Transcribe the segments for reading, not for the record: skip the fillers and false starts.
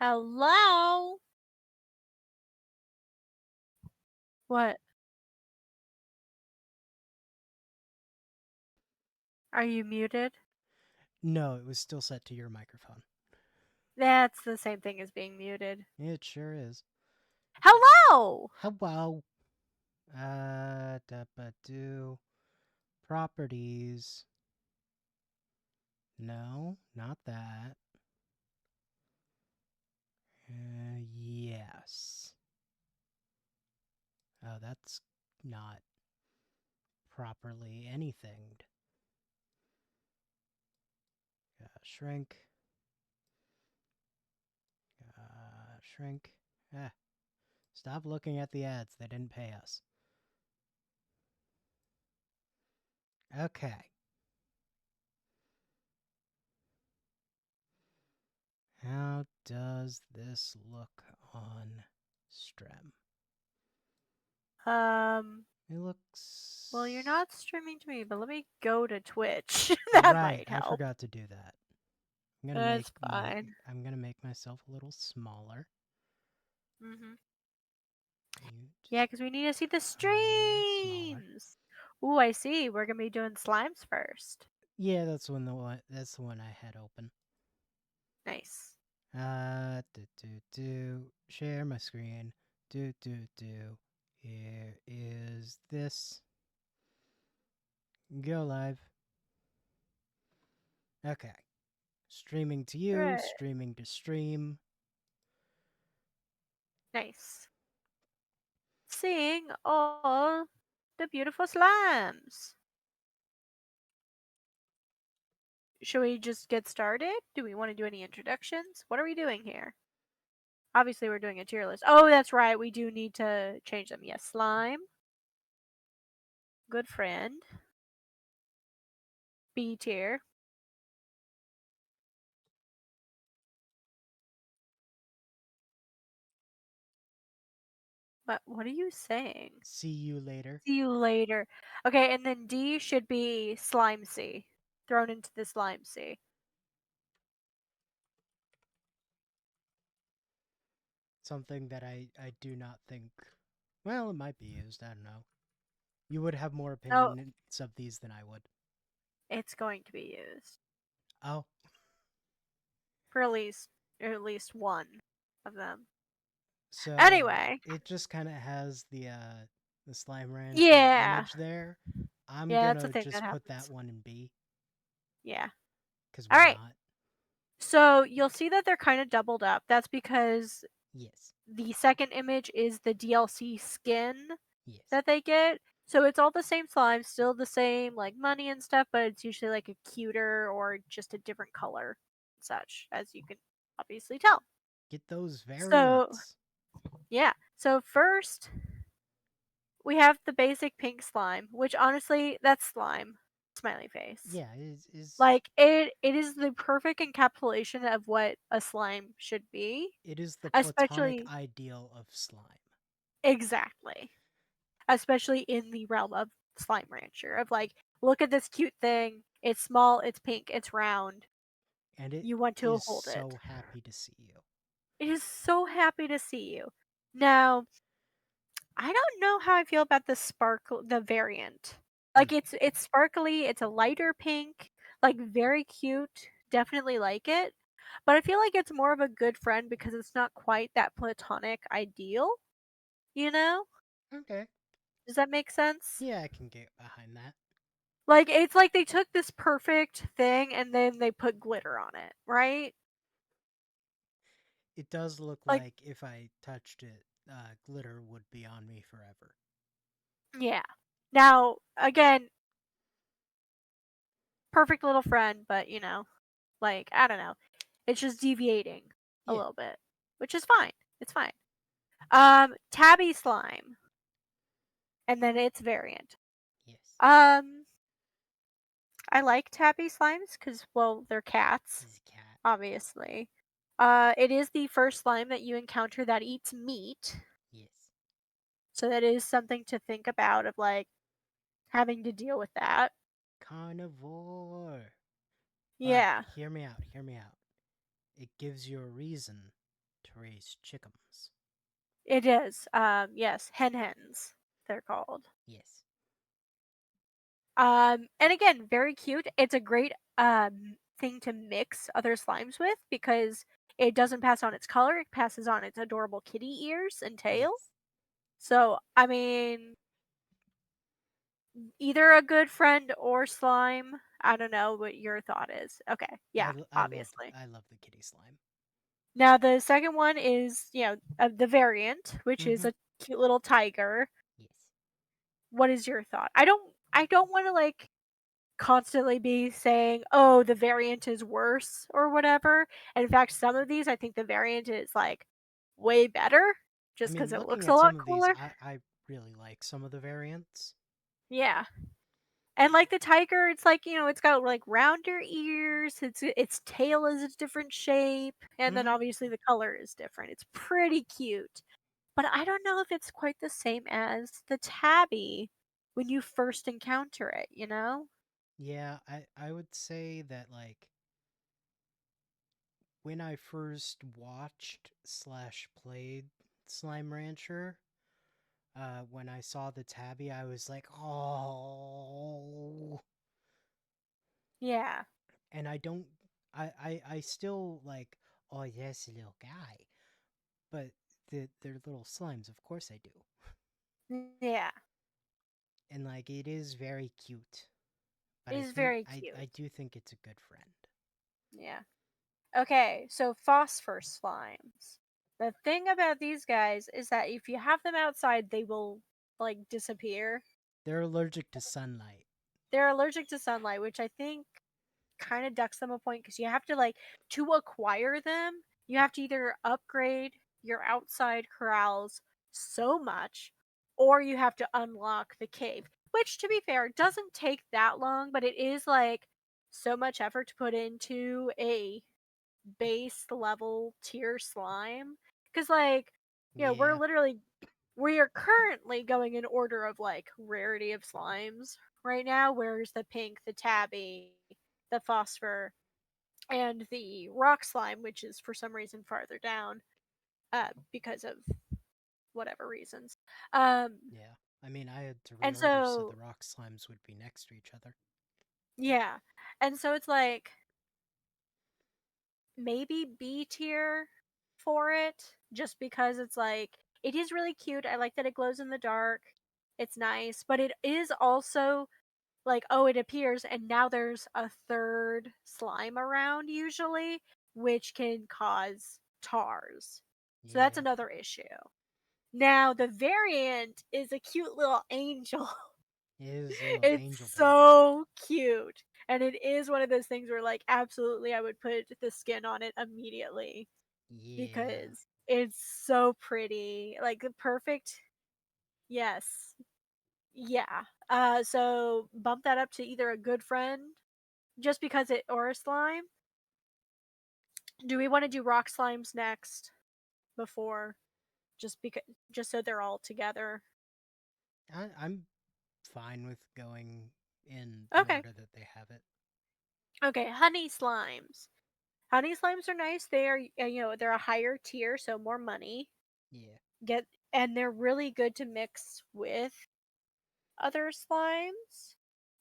Hello? What? Are you muted? No, it was still set to your microphone. That's the same thing as being muted. It sure is. Hello! Hello. Do properties. No, not that. Yes. Oh, that's not properly anything. Shrink. Shrink. Ah, stop looking at the ads. They didn't pay us. Okay. How does this look on Strem? Um, It well, you're looks not streaming to me, but let me go to Twitch. That right. might I help. forgot to do that. That's fine. I'm gonna make myself a little smaller. hmm You Yeah, just because we need to see the tiny smaller. streams. Ooh, I see. We're going to be doing slimes first. Yeah, that's the one I had open. Nice. Share my screen. Do. Here is this. Go live. Okay. Streaming to you, Right. streaming to stream. Nice. Seeing all the beautiful slimes. Should we just get started? Do we want to do any introductions? What are we doing here? Obviously, we're doing a tier list. Oh, that's right. We do need to change them. Yes, slime, good friend, B tier. But what are you saying? See you later. See you later. Okay, and then D should be slime C. Thrown into the slime C. Something that I do not think. Well, it might be used. I don't know. You would have more Oh, opinions of these than I would. it's going to be used Oh, for at least one of them. so Anyway, it just kind of has the slime rancher yeah, image there. I'm yeah, that's the gonna thing that just put that happens. one in B Yeah. because All why right. not? So you'll see that they're kind of doubled up. That's because Yes, the second image is the DLC skin yes. that they get. So it's all the same slime, still the same like money and stuff, but it's usually like a cuter or just a different color, such as you can obviously tell. Get those So variants. yeah. So first we have the basic pink slime, which honestly, that's slime. Smiley face. Yeah, Like it is the perfect encapsulation of what a slime should be. it is the platonic Especially ideal of slime, exactly. Especially in the realm of Slime Rancher. Of like, look at this cute thing. It's small, it's pink, it's round. and it You want to is hold it. so happy to see you. It is so happy to see you. Now, I don't know how I feel about the variant. Hmm. Like it's sparkly, it's a lighter pink, like very cute. Definitely like it. But I feel like it's more of a good friend because it's not quite that platonic ideal, you know? Okay. Does that make sense? Yeah, I can get behind that. Like, it's like they took this perfect thing and then they put glitter on it, right? It does look Like, like if I touched it, glitter would be on me forever. yeah. Now, again, perfect little friend, but like, I don't know. It's just deviating a Yeah. little bit, which is fine. It's fine. Tabby slime, and then its variant. Yes. Um, I like tabby slimes because, well, they're cats, This cat. obviously. It is the first slime that you encounter that eats meat. Yes. So that is something to think about of like having to deal with that. Carnivore. But Yeah. hear me out. Hear me out. It gives you a reason to raise chickens. It is. Yes, hens, they're called. Yes. And again, very cute. It's a great thing to mix other slimes with because it doesn't pass on its color, it passes on its adorable kitty ears and tail. Yes. So, I mean, either a good friend or slime. I don't know what your thought is. Okay, yeah, obviously. I love the kitty slime. Now the second one is, the variant, which is Mm-hmm. a cute little tiger. Yes. What is your thought? I don't want to like constantly be saying, "Oh, the variant is worse" or whatever. And in fact, some of these I think the variant is like way better I just cuz mean, it looking looks a at lot some of these, cooler. I really like some of the variants. Yeah. And like the tiger, it's like, it's got like rounder ears, its tail is a different shape, and then Mm-hmm. obviously the color is different. It's pretty cute. But I don't know if it's quite the same as the tabby when you first encounter it, you know? Yeah, I would say that like when I first watched slash played Slime Rancher, when I saw the tabby, I was like, oh. Yeah. And I don't, I still like, oh yes, little guy. But they're little slimes, of course I do. Yeah. And like, it is very cute. But It is very I cute. do think it's a good friend. Yeah. Okay, so phosphor slimes. The thing about these guys is that if you have them outside, they will like disappear. They're allergic to sunlight. They're allergic to sunlight, which I think kind of ducks them a point because you have to like to acquire them, you have to either upgrade your outside corrals so much or you have to unlock the cave, which to be fair doesn't take that long, but it is like so much effort to put into a base level tier slime because like we're Yeah. literally we are currently going in order of like rarity of slimes right now. Where's the pink, the tabby, the phosphor, and the rock slime, which is for some reason farther down, because of whatever reasons. Um, Yeah. I mean, I had to and reorder so the so rock slimes would be next to each other. yeah, and so it's like maybe B tier for it, just because it's like it is really cute. I like that it glows in the dark. It's nice, but it is also like, oh, it appears and now there's a third slime around usually, which can cause tars. So that's Yeah. another issue. Now the variant is a cute little angel. It is a little It's angel baby. so cute. And it is one of those things where like absolutely I would put the skin on it immediately Yeah. because it's so pretty. Like the perfect, yes. Yeah. So bump that up to either a good friend just because it or a slime. Do we want to do rock slimes next before just so they're all together? I'm fine with going in the Okay. order that they have it. Okay, honey slimes. Honey slimes are nice. They are they're a higher tier, so more money. Yeah. Get and they're really good to mix with other slimes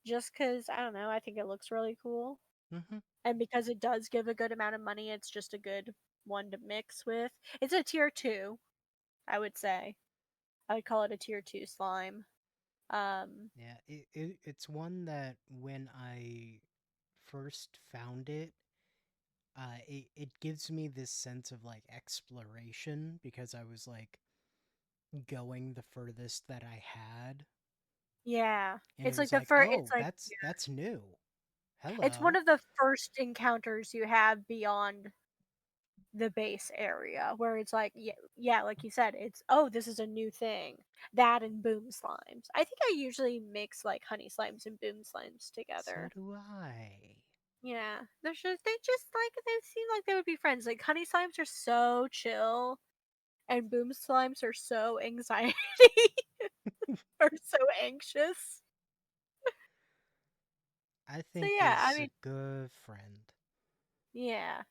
just cuz I don't know, I think it looks really cool. Mm-hmm. And because it does give a good amount of money, it's just a good one to mix with. It's a tier 2, I would say. I would call it a tier 2 slime. Yeah. It's one that when I first found it, it gives me this sense of like exploration because I was like going the furthest that I had, Yeah. and it It's like was the like, first. It's oh, like that's new. it's one Hello. of the first encounters you have beyond the base area where it's like yeah, yeah, like you said, it's oh, this is a new thing. That and boom slimes. I think I usually mix like honey slimes and boom slimes So together. do I. Yeah, they just like they seem like they would be friends. Like honey slimes are so chill, and boom slimes are so anxiety or so anxious. I So think yeah, I he's mean, a good friend. yeah.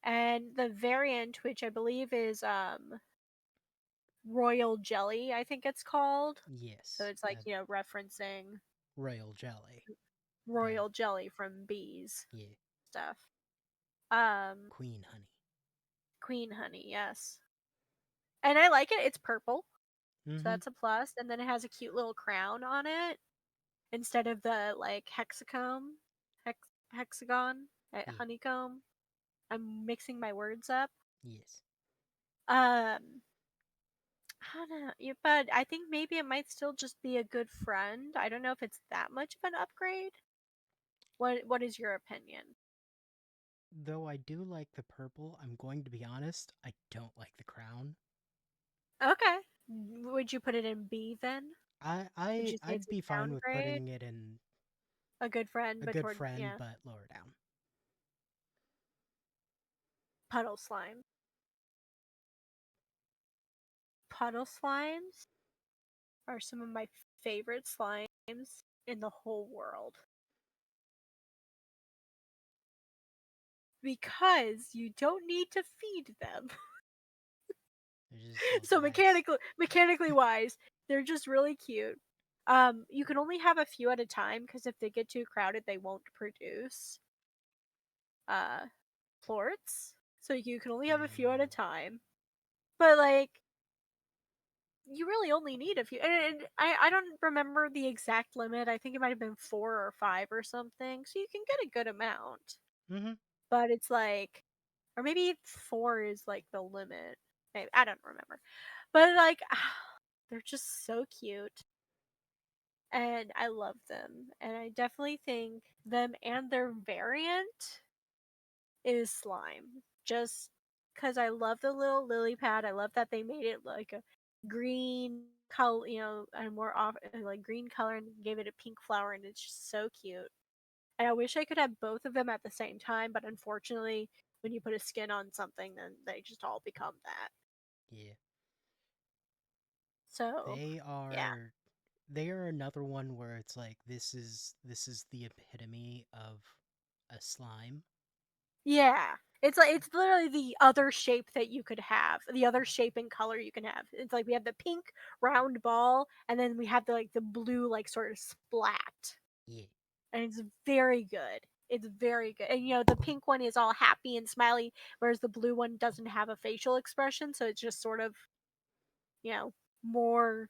and the variant, which I believe is royal jelly, I think it's called. So Yes, it's like, referencing royal jelly. The royal jelly from bees yeah, stuff. Um, queen honey. queen honey, yes. And I like it. It's purple, so Mm-hmm. that's a plus. And then it has a cute little crown on it instead of the like hexagon, Yeah. honeycomb. I'm mixing my words up. Yes. Um, I don't know, but I think maybe it might still just be a good friend. I don't know if it's that much of an upgrade. What is your opinion? Though I do like the purple, I'm going to be honest, I don't like the crown. Okay. Would you put it in B then? I Would I you say it's I'd be a fine with downgrade? putting it in A good friend, a but good toward, friend, yeah. but lower down. Puddle slime. Puddle slimes are some of my favorite slimes in the whole world because you don't need to feed them. They're just little So guys. mechanically wise, they're just really cute. You can only have a few at a time because if they get too crowded, they won't produce uh plorts. So you can only have a few at a Mm, time. But like you really only need a few. And I don't remember the exact limit. I think it might have been 4 or 5 or something. So you can get a good amount. mm-hmm. But it's like, or maybe 4 is like the limit. Maybe, I don't remember. But like, they're just so cute. And I love them. And I definitely think them and their variant is slime. Just because I love the little lily pad. I love that they made it like a green color, a more off like green color and gave it a pink flower, and it's just so cute. And I wish I could have both of them at the same time, but unfortunately, when you put a skin on something, then they just all become that. Yeah. So, They yeah. are they are another one where it's like this is the epitome of a slime. Yeah. It's like it's literally the other shape that you could have, the other shape and color you can have. It's like we have the pink round ball, and then we have the like the blue like sort of splat, Yeah. and it's very good. It's very good, and the pink one is all happy and smiley, whereas the blue one doesn't have a facial expression, so it's just sort of you know more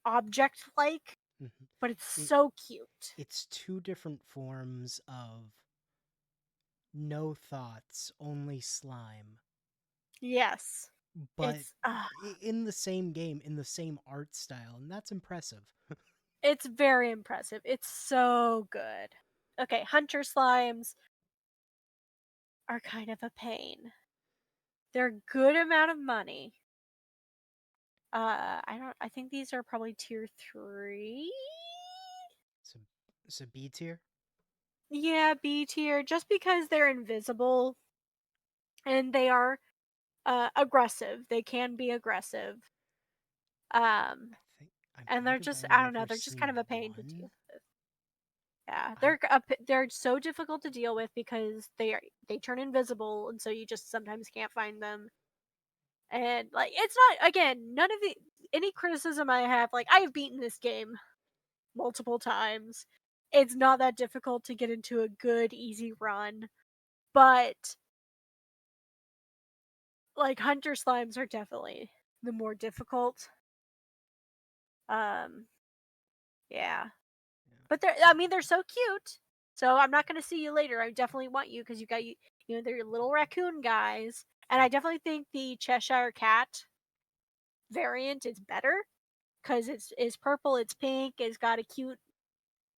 object like, Mm-hmm. but it's It so cute. it's two different forms of no thoughts, only slime, Yes, but it's in the same game, in the same art style, and that's impressive. it's very impressive. It's so good. Okay, hunter slimes are kind of a pain. They're a good amount of money. I think these are probably tier 3. So, so B tier. Yeah, B tier just because they're invisible and they are aggressive. They can be aggressive. Um I think and they're might have just only I don't know, ever they're just kind seen of a pain to deal one. with. Yeah, I they're so difficult to deal with because they turn invisible, and so you just sometimes can't find them. And like it's not, again, none of the any criticism I have, like I have beaten this game multiple times. It's not that difficult to get into a good easy run, but like hunter slimes are definitely the more difficult. Um yeah. yeah. But they're so cute. So I'm not going to see you later. I definitely want you because they're little raccoon guys. And I definitely think the Cheshire Cat variant is better because it's purple, it's pink, it's got a cute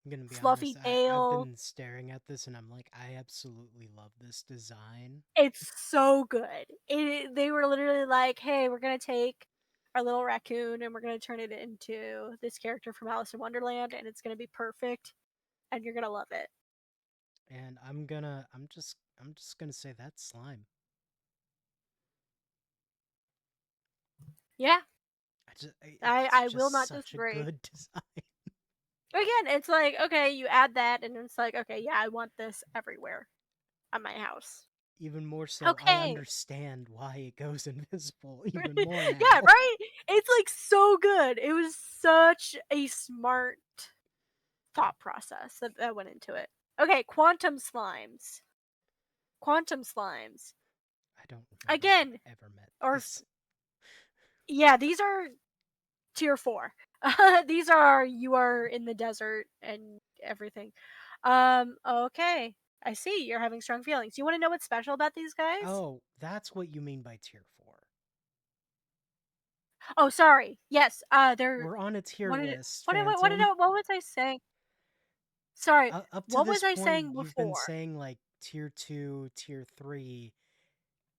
I'm gonna be honest. fluffy I've tail. been staring at this and I'm like, I absolutely love this design. It's so good. They were literally like, "Hey, we're gonna take our little raccoon and we're gonna turn it into this character from Alice in Wonderland, and it's gonna be perfect, and you're gonna love it." And I'm just gonna say that's slime. Yeah, It's I will just not such a disagree. good design. Again, it's like, okay, you add that, and it's like, okay, yeah, I want this everywhere at my house. Even more so, I Okay. understand why it goes invisible even more Yeah, now. right? It's like so good. It was such a smart thought process that went into it. Okay, quantum slimes. Quantum slimes. I don't remember if Again, I ever met or these. yeah, these are tier 4. These are you are in the desert and everything. Okay. I see you're having strong feelings. You want to know what's special about these guys? Oh, that's what you mean by tier 4. Oh, sorry. Yes, they're We're on a tier what did list, what did Phantom. what was I saying? Sorry. Up to What this was I point, saying you've been before? saying like tier 2, tier 3,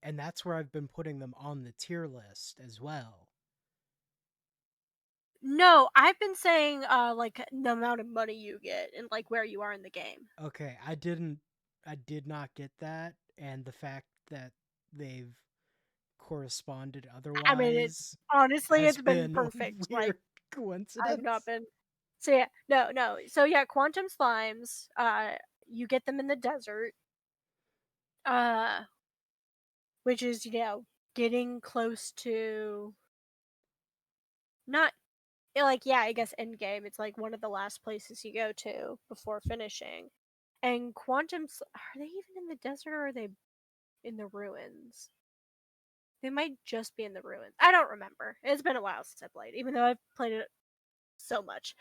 and that's where I've been putting them on the tier list as well. No, I've been saying like the amount of money you get and like where you are in the game. Okay, I did not get that, and the fact that they've corresponded I mean, otherwise honestly, has it's been been a perfect. Like weird I've not coincidence. been. So yeah, no. So yeah, quantum slimes. You get them in the desert. Uh, which is getting close to not like yeah, I guess end game. It's like one of the last places you go to before finishing. And are they even in the desert or are they in the ruins? They might just be in the ruins. I don't remember. It's been a while since I played, even though I've played it so much.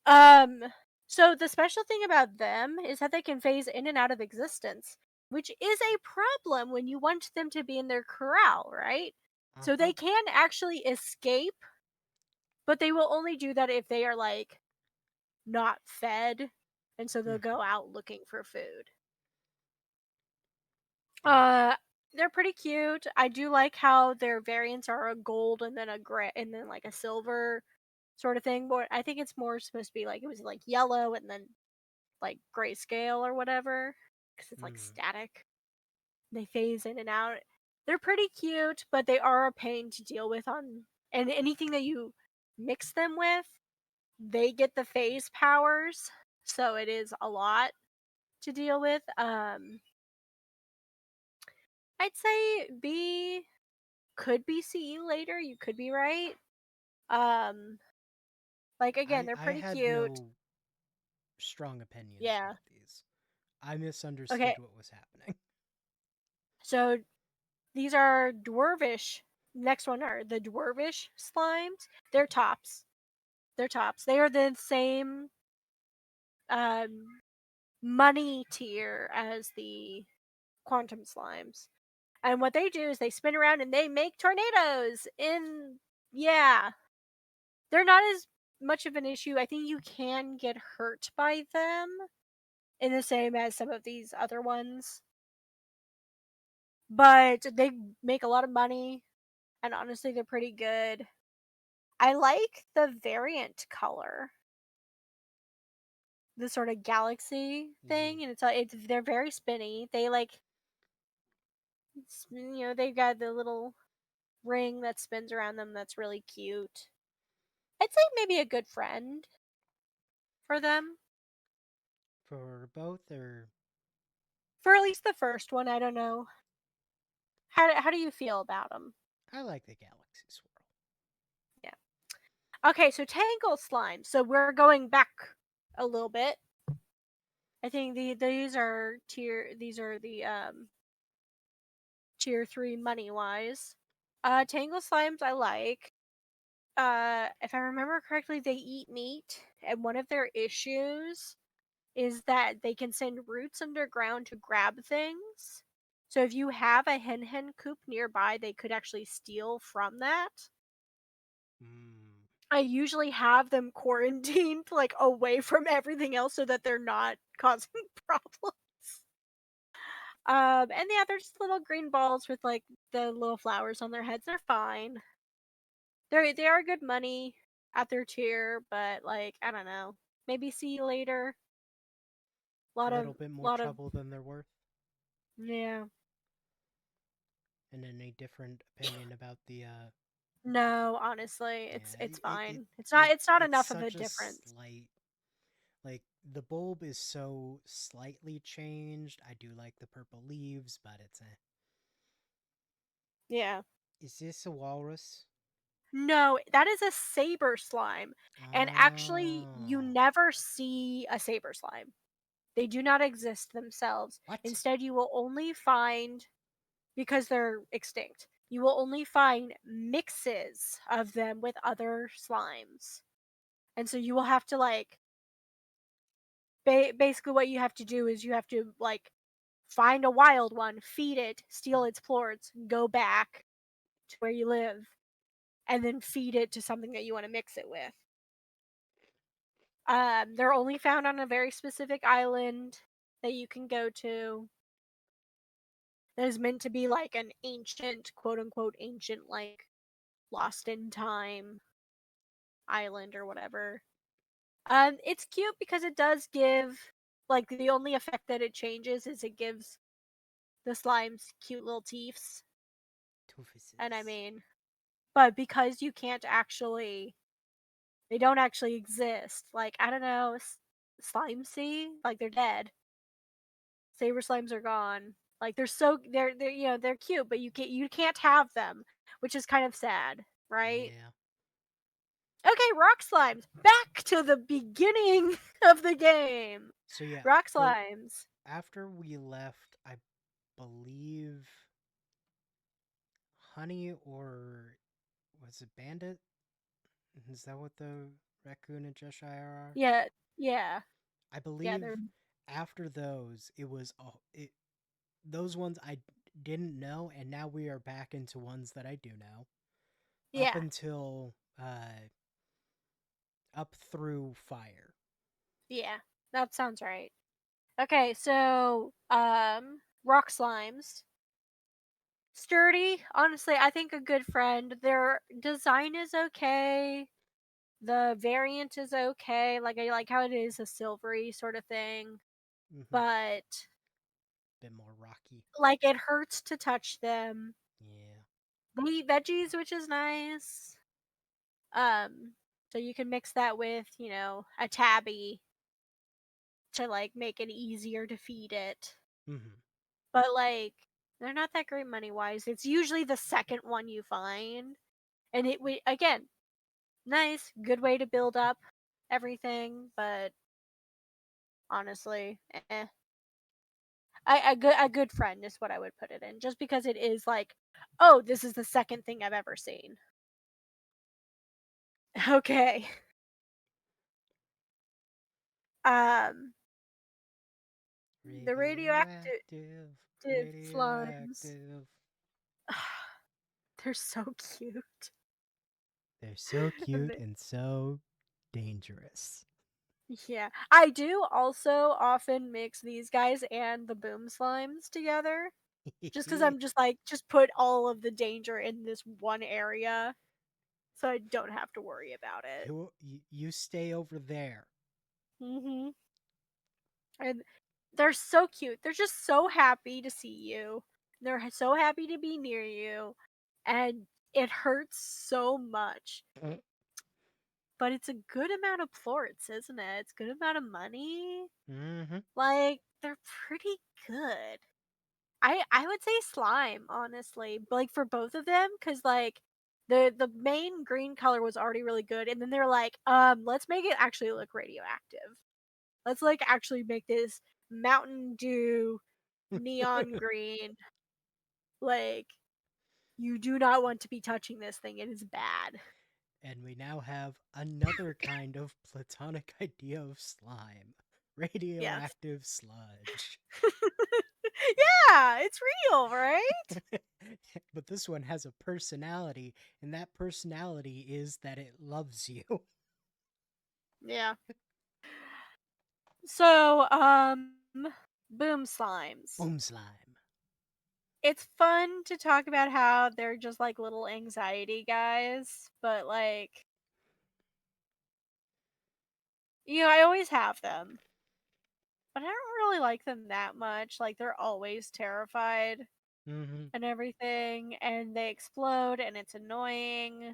Um, so the special thing about them is that they can phase in and out of existence, which is a problem when you want them to be in their corral, right? Uh So huh. they can actually escape, but they will only do that if they are like not fed, and so they'll Hmm. go out looking for food. Yeah. Uh they're pretty cute. I do like how their variants are a gold and then a gray and then like a silver sort of thing. But I think it's more supposed to be like it was like yellow and then like grayscale or whatever because it's like Hmm. static. They phase in and out. They're pretty cute, but they are a pain to deal with on and anything that you mix them with, they get the phase powers, so it is a lot to deal with. I'd say B could be CE later. You could be right. Um, like again, they're I pretty had cute. no strong opinions Yeah. about these. I Okay. misunderstood what was happening. So these are dwarvish. Next one are the dwarvish slimes. They're tops. They're tops. They are the same um money tier as the quantum slimes. And what they do is they spin around and they make tornadoes in yeah. They're not as much of an issue. I think you can get hurt by them in the same as some of these other ones. But they make a lot of money and honestly they're pretty good. I like the variant color, the sort of galaxy Hmm. thing, and it's they're very spinny. They like they've got the little ring that spins around them that's really cute. I'd say maybe a good friend for them. For both, or For at least the first one, I don't know. How do you feel about them? I like the Galaxy Swirl. Yeah. Okay, so Tangle Slime. So we're going back a little bit. I think these are the tier 3 money wise. Tangle Slimes I like. If I remember correctly, they eat meat, and one of their issues is that they can send roots underground to grab things. So if you have a hen coop nearby, they could actually steal from that. Mm. I usually have them quarantined like away from everything else so that they're not causing problems. And yeah, they're just little green balls with like the little flowers on their heads. They're fine. They are good money at their tier, but like I don't know. Maybe see you later. A little bit more Lot of trouble than they're worth. yeah. And any different opinion about the No, honestly, yeah, it's it fine. It's not enough of a such a difference. slight, Like the bulb is so slightly changed. I do like the purple leaves, but it's a. Yeah. Is this a walrus? No, that is a saber slime. And actually, you Oh, never see a saber slime. They do not exist themselves. what? Instead, you will only find, because they're extinct, you will only find mixes of them with other slimes. And so you will have to, like, basically, what you have to do is you have to, like, find a wild one, feed it, steal its plorts, go back to where you live, and then feed it to something that you want to mix it with. They're only found on a very specific island that you can go to. That is meant to be like an ancient, quote unquote, ancient, like lost in time island or whatever. It's cute because it does give, like, the only effect that it changes is it gives the slimes cute little teeths. And I Toofuses. mean, but because you can't actually, they don't actually exist. Like, I don't know, slime sea, like they're dead. Saber slimes are gone. Like they're they're cute, but you can't have them, which is kind of sad, right? Yeah. Okay, rock slimes. Back to the beginning of the game. So yeah, Rock for slimes. after we left, I believe Honey or was it Bandit? Is that what the raccoon and Cheshire are? Yeah, yeah, I yeah. They're believe after those, it was those ones I didn't know, and now we are back into ones that I do know. Up yeah, until up through fire. yeah. That sounds right. Okay, so rock slimes. Sturdy, honestly, I think a good friend. Their design is okay. The variant is okay. Like, I like how it is a silvery sort of thing, Mm-hmm. but Bit more rocky. like it hurts to touch them. Yeah. They eat veggies, which is nice. Um, so you can mix that with, a tabby to like make it easier to feed it. Mm-hmm. But like they're not that great money wise. It's usually the second one you find. And it would, again, nice, good way to build up everything, but honestly, eh. A good friend is what I would put it in, just because it is like, oh, this is the second thing I've ever seen. Okay. Um, the radioactive Radioactive, slimes. radioactive. They're so cute. They're so cute They- and so dangerous. yeah, I do also often mix these guys and the boom slimes together, just because I'm just like, just put all of the danger in this one area, so I don't have to worry about it. You stay over there. Hmm. And they're so cute. They're just so happy to see you. They're so happy to be near you. And it hurts so much. But it's a good amount of plorts, isn't it? It's a good amount of money. Mm-hmm. Like, they're pretty good. I would say slime, honestly. Like, for both of them, because like the main green color was already really good, and then they're like, let's make it actually look radioactive. Let's like actually make this Mountain Dew neon green. Like, you do not want to be touching this thing. It is bad. And we now have another kind of platonic idea of slime Yes. radioactive sludge. Yeah, it's real, right? But this one has a personality, and that personality is that it loves you. Yeah. So, boom slimes. Boom slime. It's fun to talk about how they're just like little anxiety guys, but like, I always have them, but I don't really like them that much. Like, they're always terrified Mm-hmm. and everything, and they explode, and it's annoying,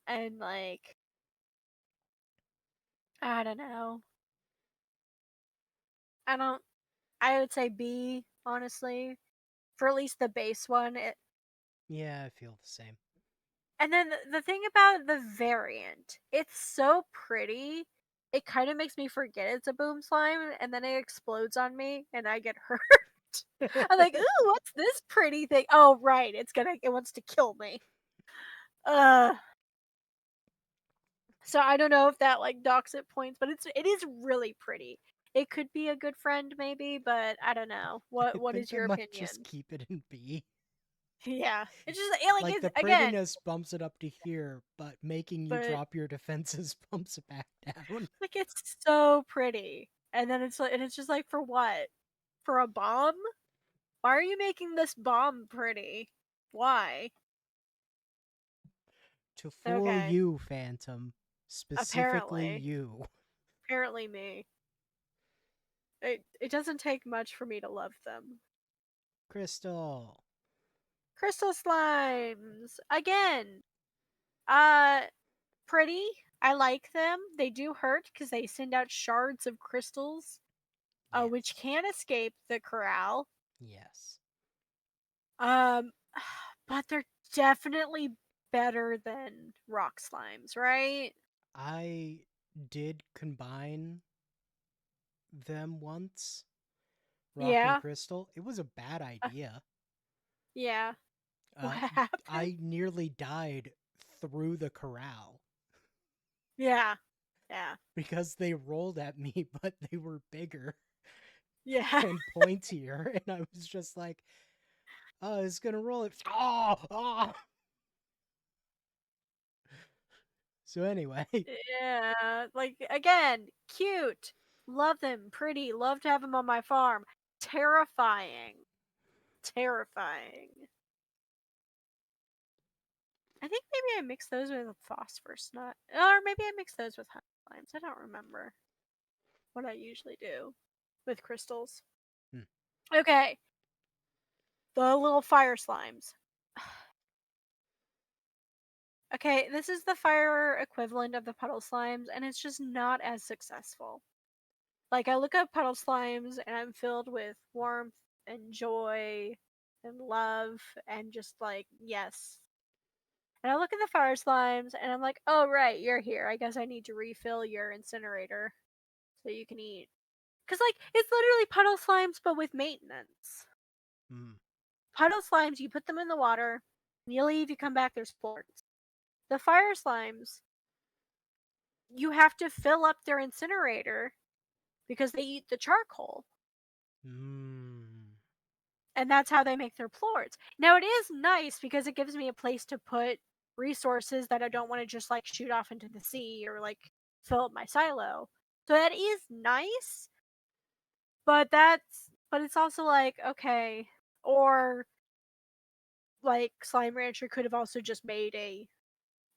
and like, I don't know. I don't. I would say B, honestly, for at least the base one. Yeah, I feel the same. And then the thing about the variant, it's so pretty. It kind of makes me forget it's a boom slime, and then it explodes on me, and I get hurt. I'm like, ooh, what's this pretty thing? Oh, right, it wants to kill me. Uh, so I don't know if that like docks it points, but it is really pretty. It could be a good friend, maybe, but I don't know. I What is think I your might just opinion? keep it in B. Yeah, it's just like Like it's the again, prettiness bumps it up to here, but making you but drop your defenses bumps it back down. like it's so pretty, and then it's like, and it's just like for what? For a bomb? Why are you making this bomb pretty? Why? To fool Okay, you, Phantom. Specifically apparently, you. apparently me. It doesn't take much for me to love them. Crystal. Crystal slimes again. Uh, pretty. I like them. They do hurt because they send out shards of crystals, which Yes. can escape the corral. Yes. Um, but they're definitely better than rock slimes, right? I did combine them once, Rock and Yeah. Crystal. It was a bad Uh, idea. yeah. What Uh, happened? I nearly died through the corral Yeah. Yeah. because they rolled at me, but they were bigger Yeah. and pointier, and I was just like, "Oh, it's gonna roll it." Oh, oh. So anyway, Yeah. Like again, cute. Love them, pretty. Love to have them on my farm. Terrifying. Terrifying. I think maybe I mixed those with phosphorus nut. Or maybe I mixed those with honey limes. I don't remember what I usually do with crystals. hmm, Okay. The little fire slimes. Okay, this is the fire equivalent of the puddle slimes, and it's just not as successful. Like, I look up puddle slimes, and I'm filled with warmth and joy and love, and just like, yes. And I look at the fire slimes, and I'm like, oh, right, you're here. I guess I need to refill your incinerator so you can eat. Because, like, it's literally puddle slimes, but with maintenance. hmm, Puddle slimes, you put them in the water, you leave, you come back, there's plorts. The fire slimes, you have to fill up their incinerator because they eat the charcoal. mm, And that's how they make their plorts. Now, it is nice because it gives me a place to put resources that I don't want to just like shoot off into the sea or like fill up my silo. So that is nice, but it's also like, okay, or like Slime Rancher could have also just made a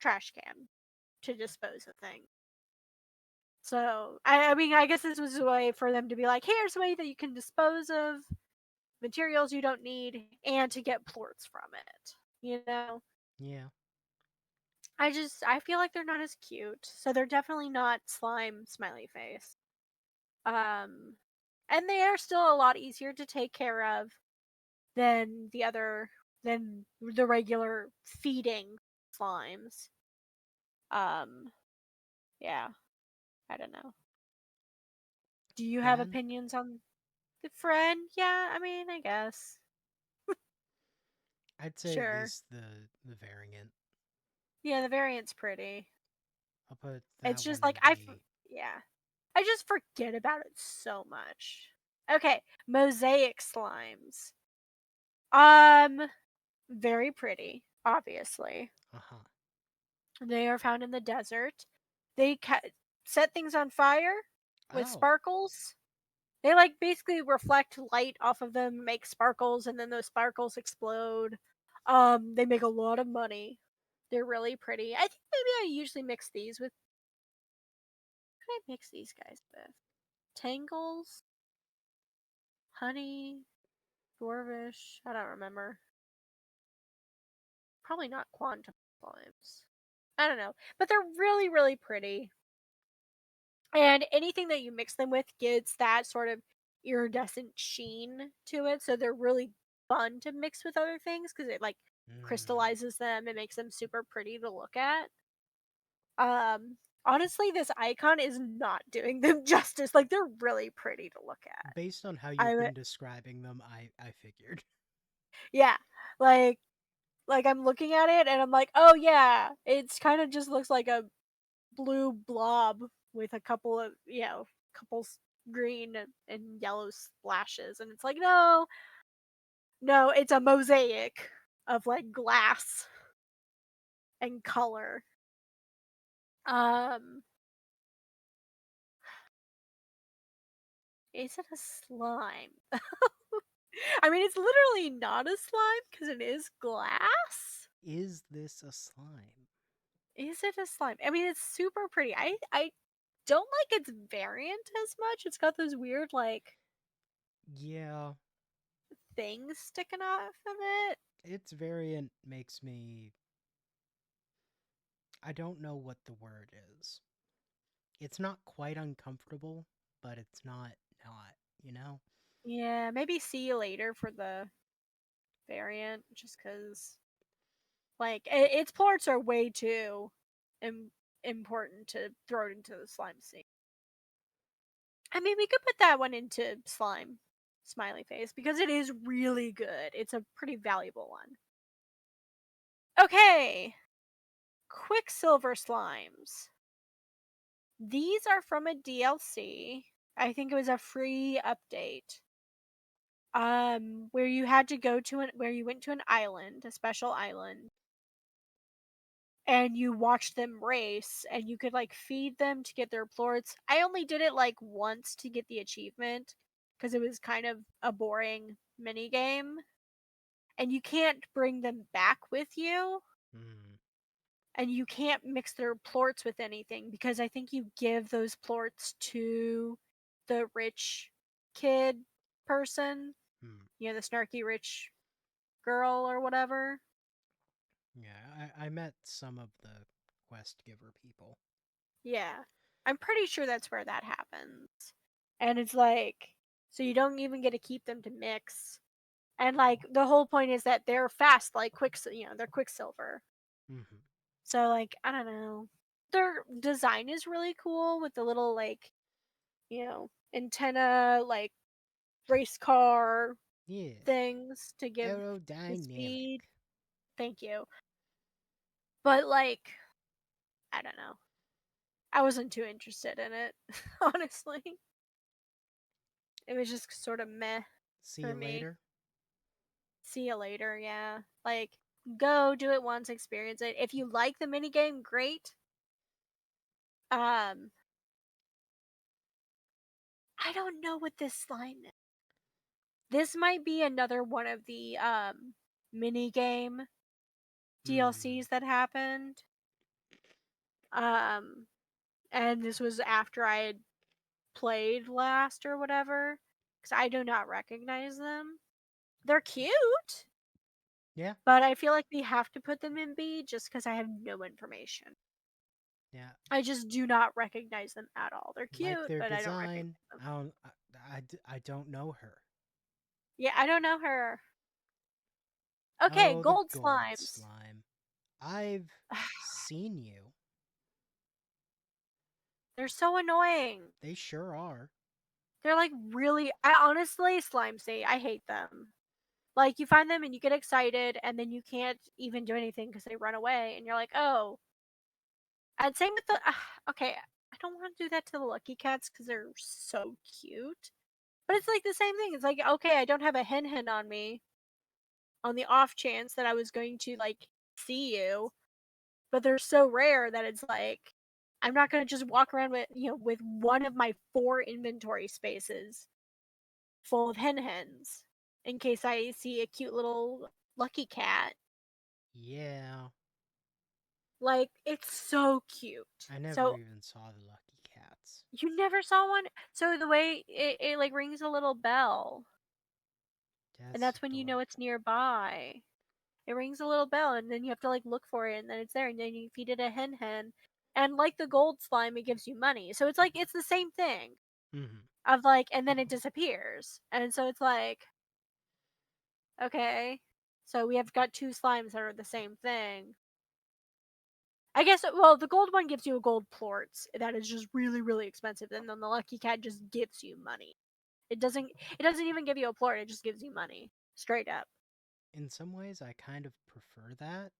trash can to dispose of things. So I mean, I guess this was a way for them to be like, here's a way that you can dispose of materials you don't need and to get plorts from it. You know, yeah, I feel like they're not as cute, so they're definitely not slime smiley face. Um, and they are still a lot easier to take care of than than the regular feeding slimes. Um, yeah, I don't know. Do you have fan. opinions on the friend? Yeah, I mean, I guess. I'd say at Sure. least the variant. Yeah, the variant's pretty. I'll put It's that just one like in B. yeah. I just forget about it so much. Okay, mosaic slimes. Um, very pretty, obviously. Uh huh. They are found in the desert. They set things on fire with Oh. sparkles. They like basically reflect light off of them, make sparkles, and then those sparkles explode. They make a lot of money. They're really pretty. I think maybe I usually mix these with. What do I mix these guys with? Tangles, honey, dwarvish. I don't remember. Probably not quantum slimes. I don't know, but they're really, really pretty. And anything that you mix them with gets that sort of iridescent sheen to it, so they're really fun to mix with other things because it like Mm. crystallizes them and makes them super pretty to look at. Honestly, this icon is not doing them justice. Like they're really pretty to look at. Based on how you've I been describing them, I figured. yeah, like I'm looking at it and I'm like, oh yeah, it's kind of just looks like a blue blob with a couple of couple green and yellow splashes, and it's like no, no, it's a mosaic of like glass and color. Um, is it a slime? I mean, it's literally not a slime because it is glass. Is this a slime? Is it a slime? I mean, it's super pretty. I don't like its variant as much. It's got those weird like Yeah, things sticking off of it. its variant makes me. I don't know what the word is. It's not quite uncomfortable, but it's not, you know? Yeah, maybe see you later for the variant, just because like its parts are way too Im- important to throw it into the slime scene. I mean, we could put that one into slime, smiley face, because it is really good. It's a pretty valuable one. Okay, Quicksilver slimes. These are from a DLC. I think it was a free update. Where you had to go to where you went to an island, a special island, and you watched them race, and you could like feed them to get their plorts. I only did it like once to get the achievement because it was kind of a boring mini game, and you can't bring them back with you, Hmm. and you can't mix their plorts with anything because I think you give those plorts to the rich kid person, Hmm. the snarky rich girl or whatever. Yeah, I met some of the quest giver people. Yeah. I'm pretty sure that's where that happens. And it's like, so you don't even get to keep them to mix. And like the whole point is that they're fast, like they're Quicksilver. Hmm. So like, I don't know. Their design is really cool with the little like, antenna, like race car Yeah, things to give the aerodynamic. speed. Thank you. But like, I don't know. I wasn't too interested in it, honestly. It was just sort of meh See for you me. later. See you later, yeah. Like, go do it once, experience it. If you like the minigame, great. Um, I don't know what this slime is. This might be another one of the minigame Hmm. DLCs that happened. Um, and this was after I had played last or whatever. Because I do not recognize them. They're cute, Yeah, but I feel like we have to put them in B just because I have no information. yeah. I just do not recognize them at all. They're Like cute, their but I don't recognize design. them. I don't know her. Yeah, I don't know her. Okay, Oh, the gold gold slimes. slime. I've seen you. They're so annoying. They sure are. They're like really. I honestly, slime say I hate them. Like you find them and you get excited, and then you can't even do anything because they run away, and you're like, oh. And same with the. Okay, I don't want to do that to the lucky cats because they're so cute. But it's like the same thing. It's like, okay, I don't have a hen on me on the off chance that I was going to like see you, but they're so rare that it's like I'm not going to just walk around with, with one of my 4 inventory spaces full of hens in case I see a cute little lucky cat. Yeah. Like it's so cute. I never So even saw the lucky cats. you never saw one? So the way it like rings a little bell, and That's that's when you know it's adorable. nearby. It rings a little bell, and then you have to like look for it, and then it's there, and then you feed it a hen, And like the gold slime, it gives you money. So it's like it's the same thing Hmm. of like, and then it disappears. And so it's like, okay, so we have got two slimes that are the same thing. I guess, well, the gold one gives you a gold plorts that is just really, really expensive. And then the lucky cat just gives you money. It doesn't even give you a plort, it just gives you money. Straight up. In some ways, I kind of prefer that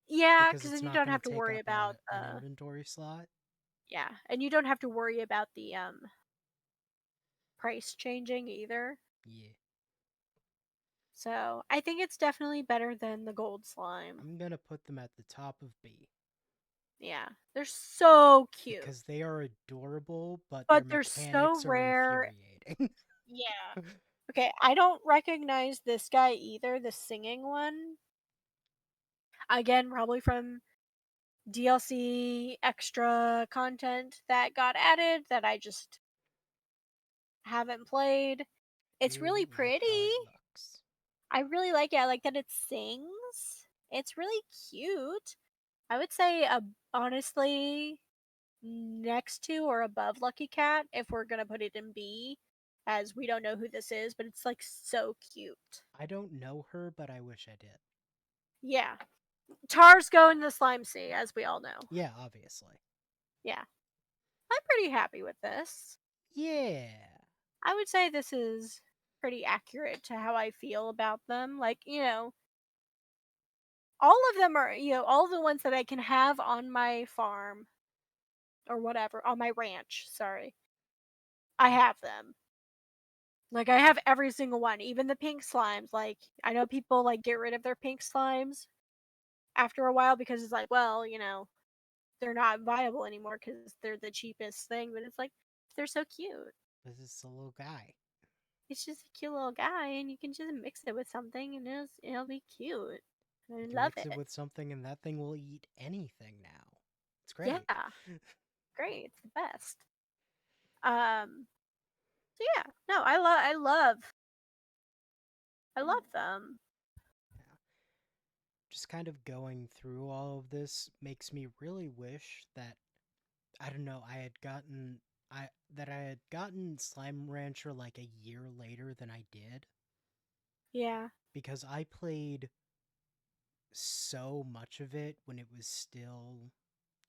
Yeah, because because it's then you not don't going have to to take worry up about an inventory slot. yeah, and you don't have to worry about the price changing either. Yeah. So I think it's definitely better than the gold slime. I'm going to put them at the top of B Yeah, they're so cute, because they are adorable, but their but they're so mechanics are rare. infuriating. Yeah. Okay, I don't recognize this guy either, the singing one. Again, probably from DLC extra content that got added that I just haven't played. It's Do really like how pretty. it looks. I really like it. I like that it sings. It's really cute. I would say, honestly, next to or above Lucky Cat if we're gonna put it in B, as we don't know who this is, but it's like so cute. I don't know her, but I wish I did. Yeah, Tars go in the slime sea, as we all know. Yeah, obviously. Yeah, I'm pretty happy with this. Yeah. I would say this is pretty accurate to how I feel about them. Like, all of them are, all the ones that I can have on my farm or whatever, on my ranch, sorry. I have them. Like I have every single one, even the pink slimes. Like I know people like get rid of their pink slimes after a while because it's like, well, they're not viable anymore because they're the cheapest thing. But it's like they're so cute. This is a little guy. It's just a cute little guy, and you can just mix it with something, and it'll be cute. I You can love mix it it. with something and that thing will eat anything now. It's great. Yeah, great. It's the best. Um. So yeah, no, I love them. Yeah. Just kind of going through all of this makes me really wish that I don't know, I had gotten Slime Rancher like a year later than I did Yeah, because I played so much of it when it was still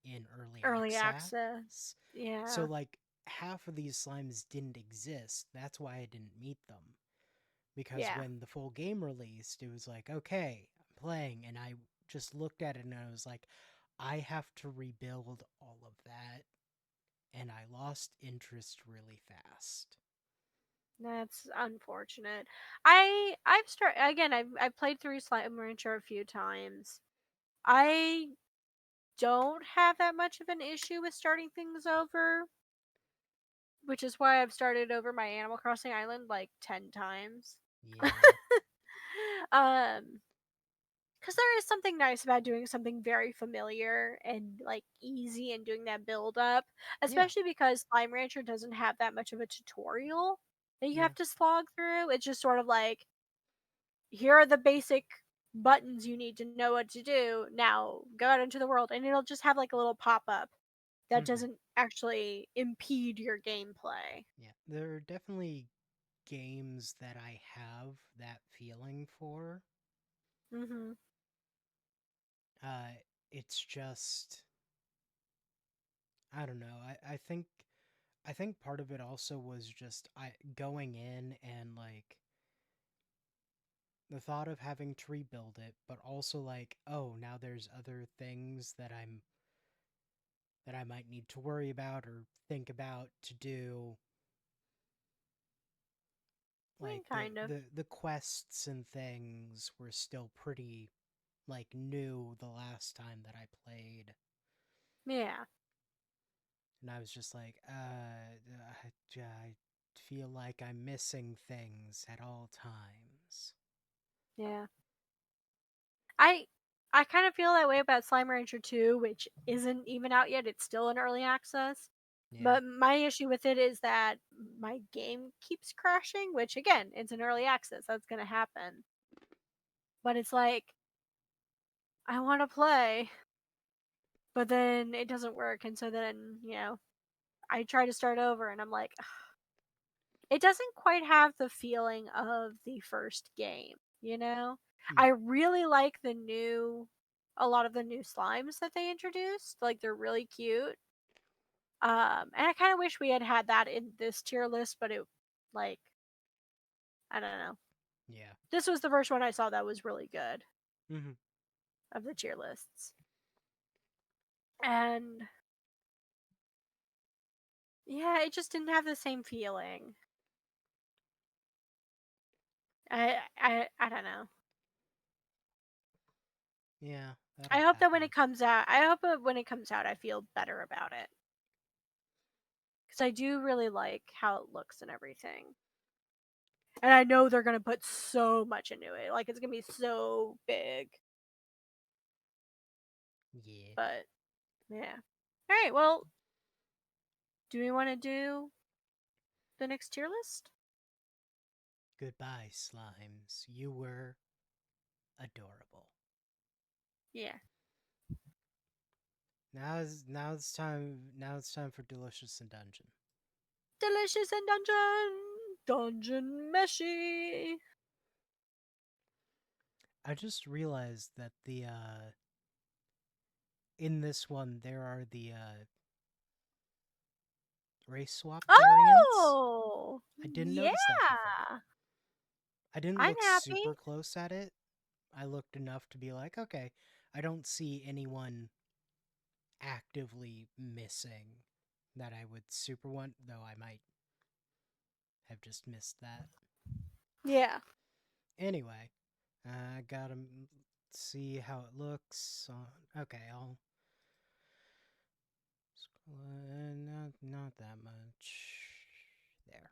in early early access. access. So Yeah, like half of these slimes didn't exist. That's why I didn't meet them. Because yeah. when the full game released, it was like, okay, I'm playing and I just looked at it and I was like, I have to rebuild all of that and I lost interest really fast. That's unfortunate. I've played through Slime Rancher a few times. I don't have that much of an issue with starting things over, which is why I've started over my Animal Crossing Island like 10 times. Yeah. um because there is something nice about doing something very familiar and like easy and doing that build up, Yeah. especially because Slime Rancher doesn't have that much of a tutorial that you Yeah. have to slog through. It's just sort of like, here are the basic buttons you need to know what to do. Now go out into the world, and it'll just have like a little pop up that Hmm. doesn't actually impede your gameplay. Yeah. There are definitely games that I have that feeling for. Mhm. Uh, it's just I don't know. I think part of it also was just I going in and like the thought of having to rebuild it, but also like, oh, now there's other things that I might need to worry about or think about to do. Like Kind of. the quests and things were still pretty like new the last time that I played. Yeah. And I was just like, I feel like I'm missing things at all times. Yeah. I I kind of feel that way about Slime Rancher 2, which isn't even out yet. It's still in early access. Yeah. But my issue with it is that my game keeps crashing, which again, it's in early access. That's going to happen. But it's like, I want to play. but then it doesn't work, and so then I try to start over, and I'm like, it doesn't quite have the feeling of the first game, you know? Hmm. I really like a lot of the new slimes that they introduced. Like, they're really cute. And I kind of wish we had had that in this tier list, but like, I don't know. Yeah. This was the first one I saw that was really good Hmm. of the tier lists. And yeah, it just didn't have the same feeling. I don't know. Yeah, I that'll hope that when it happen. comes out, I hope that when it comes out, I feel better about it because I do really like how it looks and everything. And I know they're gonna put so much into it, like it's gonna be so big. Yeah. But yeah. All right. Well, do we want to do the next tier list? Goodbye, slimes. You were adorable. Yeah. Now it's time for delicious and dungeon. Delicious and Dunmeshi. I just realized that the in this one there are the race swap variants. Oh, I didn't yeah. notice that before. I didn't I'm look happy. super close at it. I looked enough to be like, okay, I don't see anyone actively missing that I would super want, though I might have just missed that. Yeah. Anyway, I gotta see how it looks. Okay, I'll not that much. There.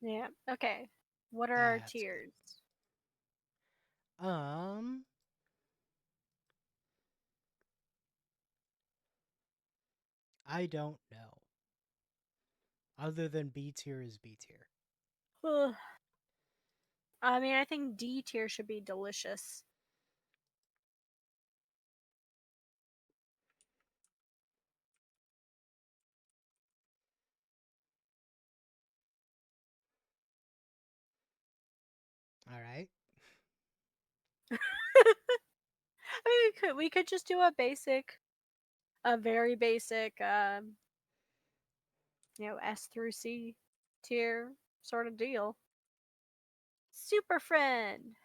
Yeah. Okay. What are our That's good. tiers? Um, I don't know. Other than B tier is B tier. Ugh. I mean, I think D tier should be delicious. All right. I mean, we could just do a very basic, S through C tier sort of deal. Super friend.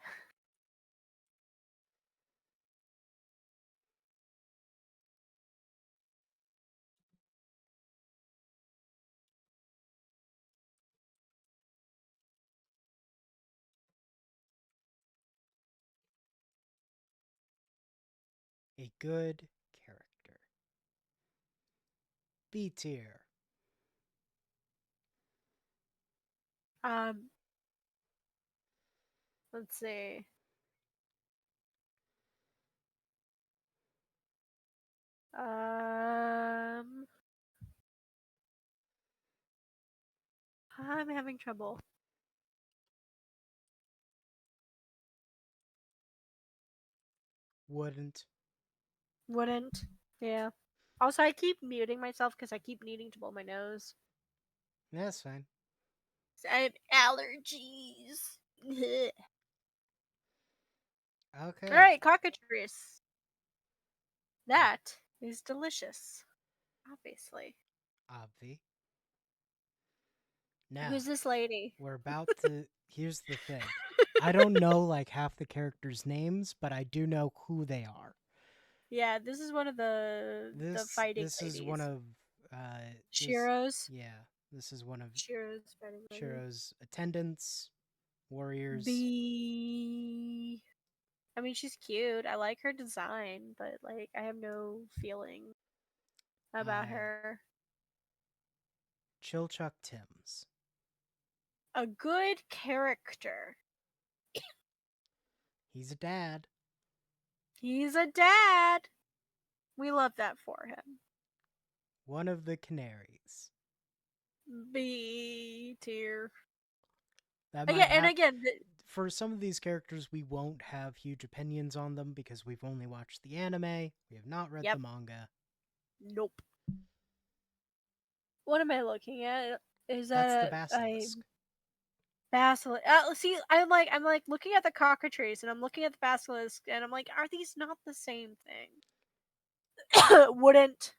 A good character. B tier. Um, let's see. Um, I'm having trouble. Wouldn't. Wouldn't. Yeah. Also, I keep muting myself because I keep needing to blow my nose. That's fine. I have allergies. All Okay. right, cockatrice. That is delicious. Obviously. Obvi. Now, Who's this lady? we're about to. Here's the thing. I don't know like half the characters' names, but I do know who they are. Yeah, this is one of the fighting This is one ladies. of this Shiro's. yeah, this is one of Shiro's fighting lady. Shiro's attendants, warriors. B. I mean, she's cute. I like her design, but like, I have no feeling about Uh her. Chilchuck Timms. A good character. He's a dad. He's a dad. We love that for him. One of the canaries. B tier. That Again might and have again. for some of these characters, we won't have huge opinions on them because we've only watched the anime. We have not read the Yep. manga. Nope. What am I looking at? Is That's the that a basilisk. basilisk? See, I'm like looking at the cockatrice, and I'm looking at the basilisk, and I'm like, are these not the same thing? wouldn't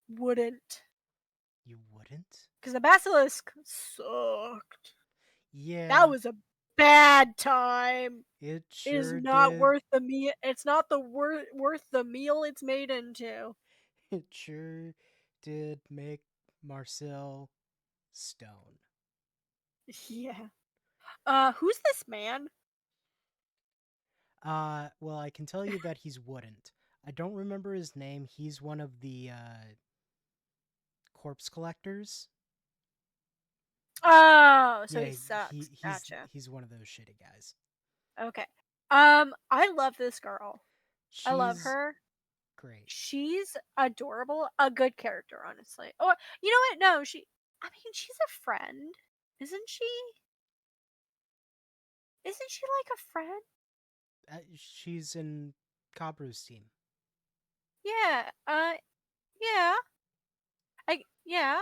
wouldn't You wouldn't? because the basilisk sucked. That Yeah, was a bad time. it It is sure not did. worth the meal. It's not the worth the meal it's made into. It sure did make Marcel stone. Yeah. Who's this man? Well, I can tell you that he's wouldn't. I don't remember his name. He's one of the corpse collectors. Oh, so Yeah, he sucks. Gotcha. he's one of those shitty guys. Okay. I love this girl. I love She's her. great. She's adorable. A good character, honestly. Or you know what? No, she. I mean, she's a friend, isn't she? Isn't she like a friend? She's in Kabru's team. Yeah. Yeah. Yeah.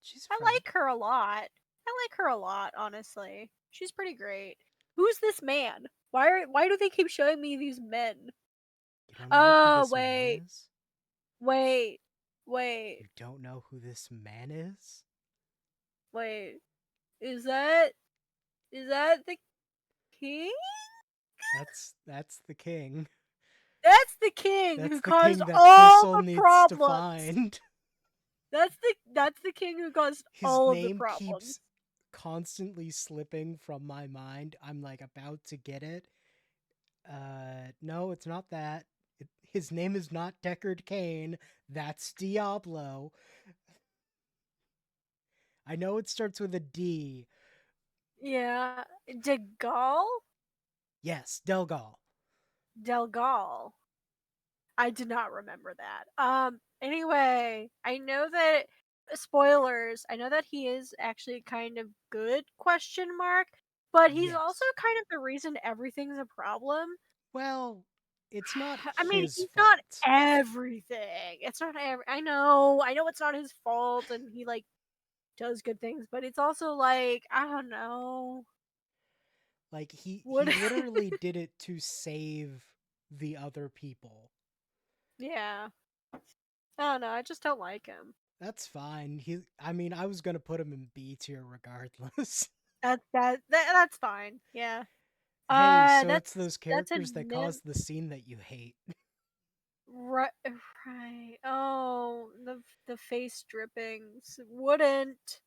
She's a I friend. like her a lot. I like her a lot, honestly. She's pretty great. Who's this man? Why do they keep showing me these men? You don't know who Oh, this man wait. is? Wait. Wait. You don't know who this man is? Wait. Is that the king? That's the king. That's the king who That's the caused king that all Thistle the needs to problems. find. That's the king who caused His all of the name problems. keeps constantly slipping from my mind. I'm like about to get it. No, it's not that. His name is not Deckard Cain. That's Diablo. I know it starts with a D. Yeah. De Gaulle? Yes, Delgal. Del Gaulle. I did not remember that. Anyway, I know that spoilers, I know that he is actually kind of good question mark, but he's also Yes. kind of the reason everything's a problem. Well, it's not I mean, his he's not fault. everything. It's not I know it's not his fault and he like does good things, but it's also like, I don't know. Like he What literally did it to save the other people. Yeah. I don't know, I just don't like him. That's fine. I mean, I was going to put him in B tier regardless. That's fine. Yeah. Hey, so it's That's those that's a characters that nim cause the scene that you hate. right, right. Oh, the face drippings.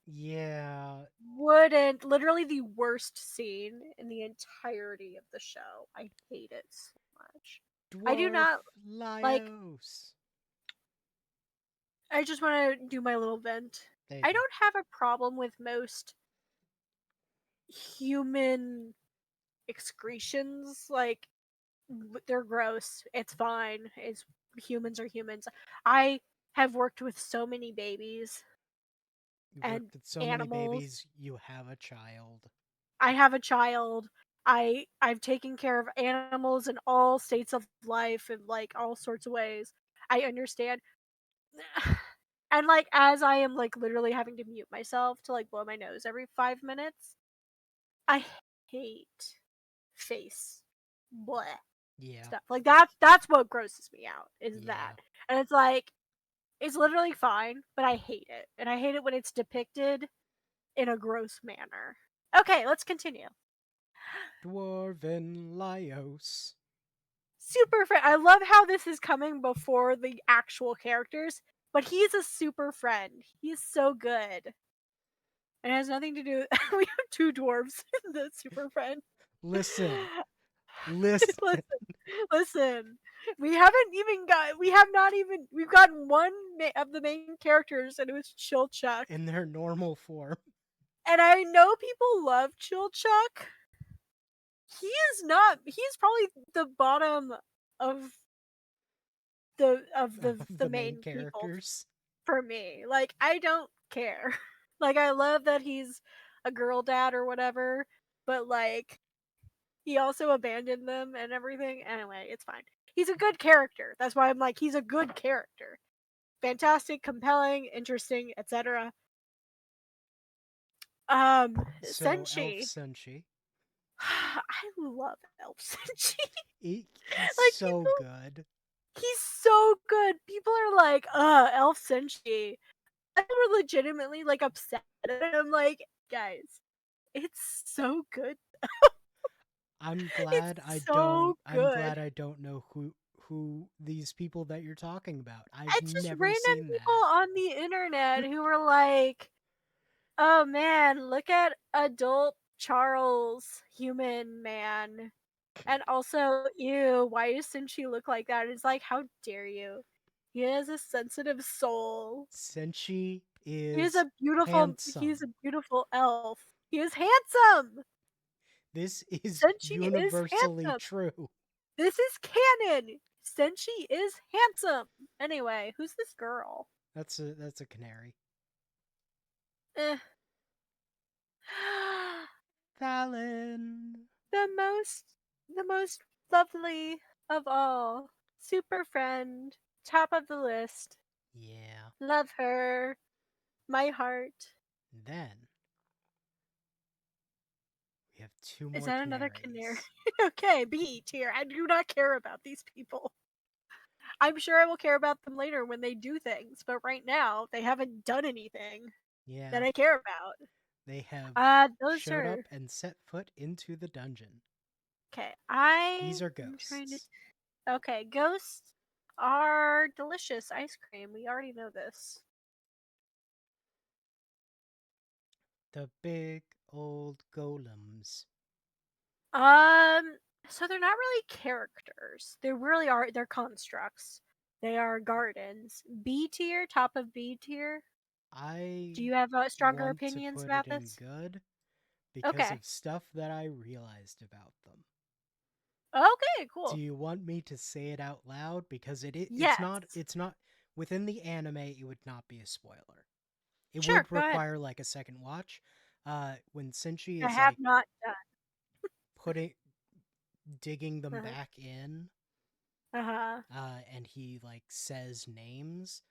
Yeah, Wouldn't literally the worst scene in the entirety of the show. I hate it so much. I do Dwarf not like Laios. I just want to do my little vent. There you I go. don't have a problem with most human excretions. Like they're gross. It's fine. It's humans are humans. I have worked with so many babies You and worked with so many animals. babies, you have a child. I have a child. I've taken care of animals in all states of life and like all sorts of ways. I understand. And like as I am like literally having to mute myself to like blow my nose every 5 minutes, I hate face bleh Yeah, stuff. Like that's what grosses me out is that. yeah. And it's like it's literally fine, but I hate it. And I hate it when it's depicted in a gross manner. Okay, let's continue. Dwarven Laios. Super friend. I love how this is coming before the actual characters, but he's a super friend. He's so good. And it has nothing to do we have two dwarves in the super friend. Listen, listen. listen, listen. We have not even we've gotten one of the main characters and it was Chill Chuck. In their normal form. And I know people love Chill Chuck. He is not he's probably the bottom of Of the the main main people characters. for me. Like I don't care. Like I love that he's a girl dad or whatever, but like he also abandoned them and everything. Anyway, it's fine. He's a good character. That's why I'm like, he's a good character. Fantastic, compelling, interesting, etc. So Elf Senshi. Senshi, I love Elf Senshi. he's Like so good. he's so good. People are like, Elf Senshi. I were legitimately like upset. And I'm like, guys, it's so good. I'm It's glad I don't. so I'm good. glad I don't know who these people that you're talking about. I've It's just never random seen people that. on the internet who were like, oh man, look at adult Charles, human man. And also, ew, why doesn't she look like that? It's like, how dare you? He has a sensitive soul. Senshi He is is a beautiful he's a handsome. beautiful elf. He is handsome. This is Senshi is universally handsome. true. This is canon. Senshi is handsome. Anyway, who's this girl? That's a canary. Eh. Fallon. the the most lovely of all. Super friend. Top of the list. Yeah. Love her. My heart. Then we have two Is more that another canary? canaries. Okay, B tier. I do not care about these people. I'm sure I will care about them later when they do things, but right now they haven't done anything that Yeah, I care about. they have Those showed are up and set foot into the dungeon. okay. These I are am trying to. ghosts. Okay, ghosts are delicious ice cream. We already know this. The big old golems. Um, so they're not really characters. They really are. They're constructs. They are gardens. B tier, top of B tier. Do I you have stronger want to opinions put it about in this? good because Okay. of stuff that I realized about them. Okay. Do Cool. you want me to say it out loud? Because Yes. it's not within the anime. It would not be a spoiler. It Sure. would Go ahead. require like a second watch. When Senshi I is have like not done. putting digging them Uh back in, huh. and he like says names.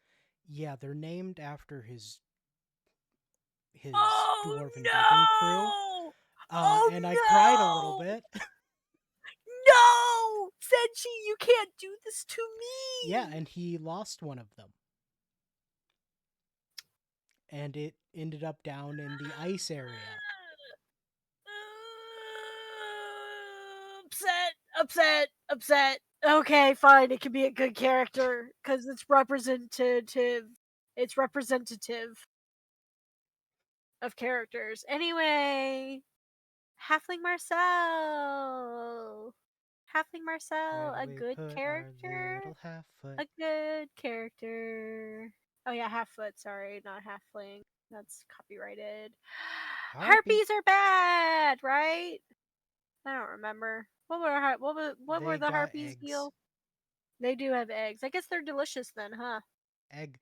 Yeah, they're named after his Oh dwarven digging crew. no! Oh And I cried a little no! bit. No! Senshi, you can't do this to Yeah, me! and he lost one of them, and it ended up down in the ice area. Upset, upset, upset. Okay, fine. It can be a good character because it's representative. It's representative of characters. Anyway, Halfling Marcel. Halfling Where Marcel, do a we good put our character. little half foot? A good character. Oh yeah, half foot. Sorry, not halfling. That's copyrighted. Harpy. Harpies are bad, right? I don't remember. What were They the got harpies eggs. deal? They do have eggs. I guess they're delicious then, huh? Egg.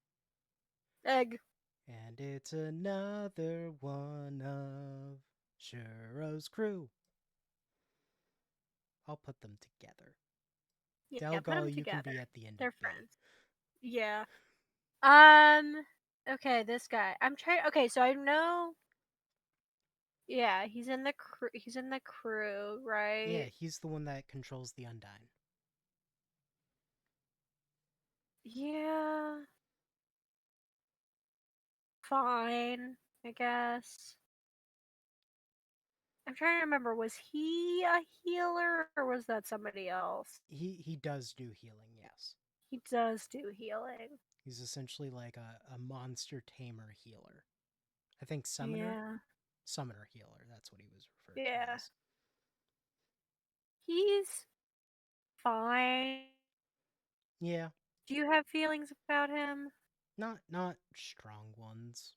Egg. And it's another one of Shuro's crew. I'll put them together. Yeah, put Delgal, them you can together. be at the end of They're B. friends. Yeah. Um. Okay, this guy. I'm trying. Okay, so I know. Yeah, he's in the crew. He's in the crew, Yeah, right? he's the one that controls the Undyne. Yeah. Fine, I guess. I'm trying to remember. Was he a healer or was that somebody else? He does do healing, yes. He does do healing. He's essentially like a monster tamer healer. I think summoner? Yeah. Summoner healer, that's what he was referred to Yeah. as. He's fine. Yeah, Do you have feelings about him? not strong ones.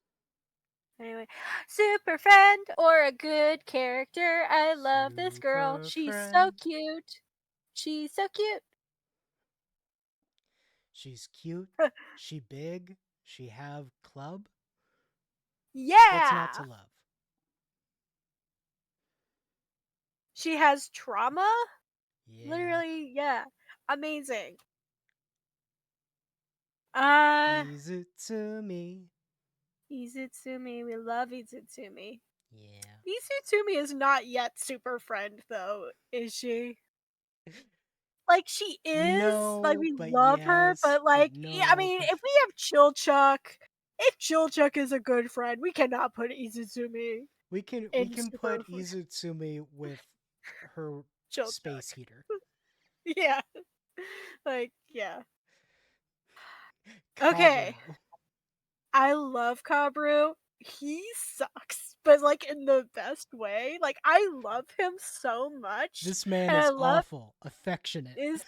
Anyway, super friend or a good character. I love this girl. Super She's so friend. cute. She's so cute. She's cute. She big. She have club. What's not to Yeah. love? She has trauma? Yeah. Literally, yeah. Amazing. Uh, Izutsume. Izitsumi. We love Izitsumi. Yeah. Izitsumi is not yet super friend though, is she? Like she is, like No, we but love her, yes, but but like I no, mean, but if we have Chilchuck, if Chilchuck is a good friend, we cannot put Izitsumi we in can super put Izutsume with her space Chilchuck. heater. Yeah. Like, yeah. Okay. Kaburo. I love Kabru. He sucks, but like in the best way. Like I love him so much, This man and I is love awful, affectionate. is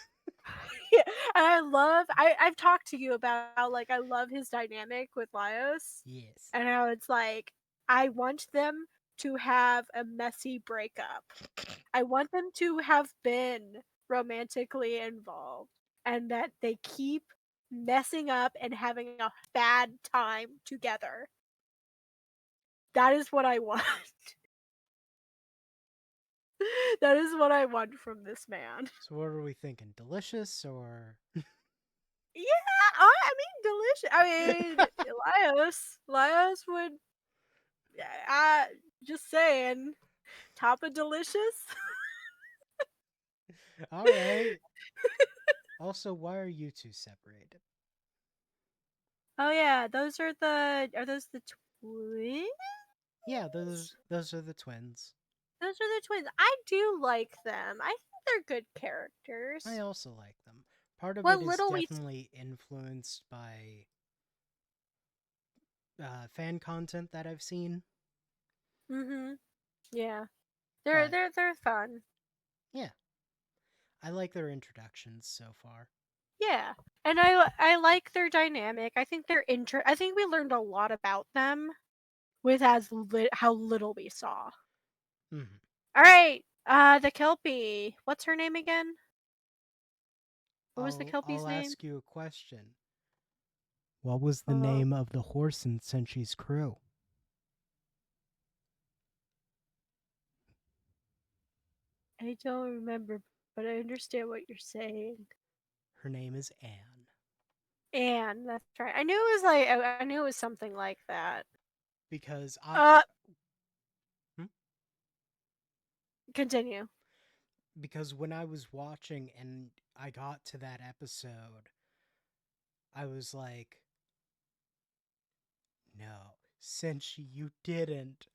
yeah, and I've talked to you about how like I love his dynamic with Laios, Yes. and how it's like I want them to have a messy breakup. I want them to have been romantically involved and that they keep messing up and having a bad time together. That is what I want. That is what I want from this man. So what are we thinking? Delicious or Yeah, I mean, delicious. I mean, Laios would. I just saying, top of delicious. all right. Also, why are you two separated? Oh yeah, those are those the twins? Yeah, those are the twins. Those are the twins. I do like them. I think they're good I characters. also like them. Part of What it is little we definitely influenced by fan content that I've seen, Mhm. Yeah. They're but they're they're fun. yeah, I like their introductions so far. Yeah. And I like their dynamic. I think I think we learned a lot about them with how little we saw. Hmm. All right. The Kelpie. What's her name again? What was the Kelpie's I'll name? ask you a question. What was the Uh, name of the horse in Senshi's crew? I don't remember, but I understand what you're saying. Her name is Anne. And that's right. I knew it was like I knew it was something like that. Because Uh, hmm? Continue. Because when I was watching and I got to that episode, I was like, no, Senshi, you didn't.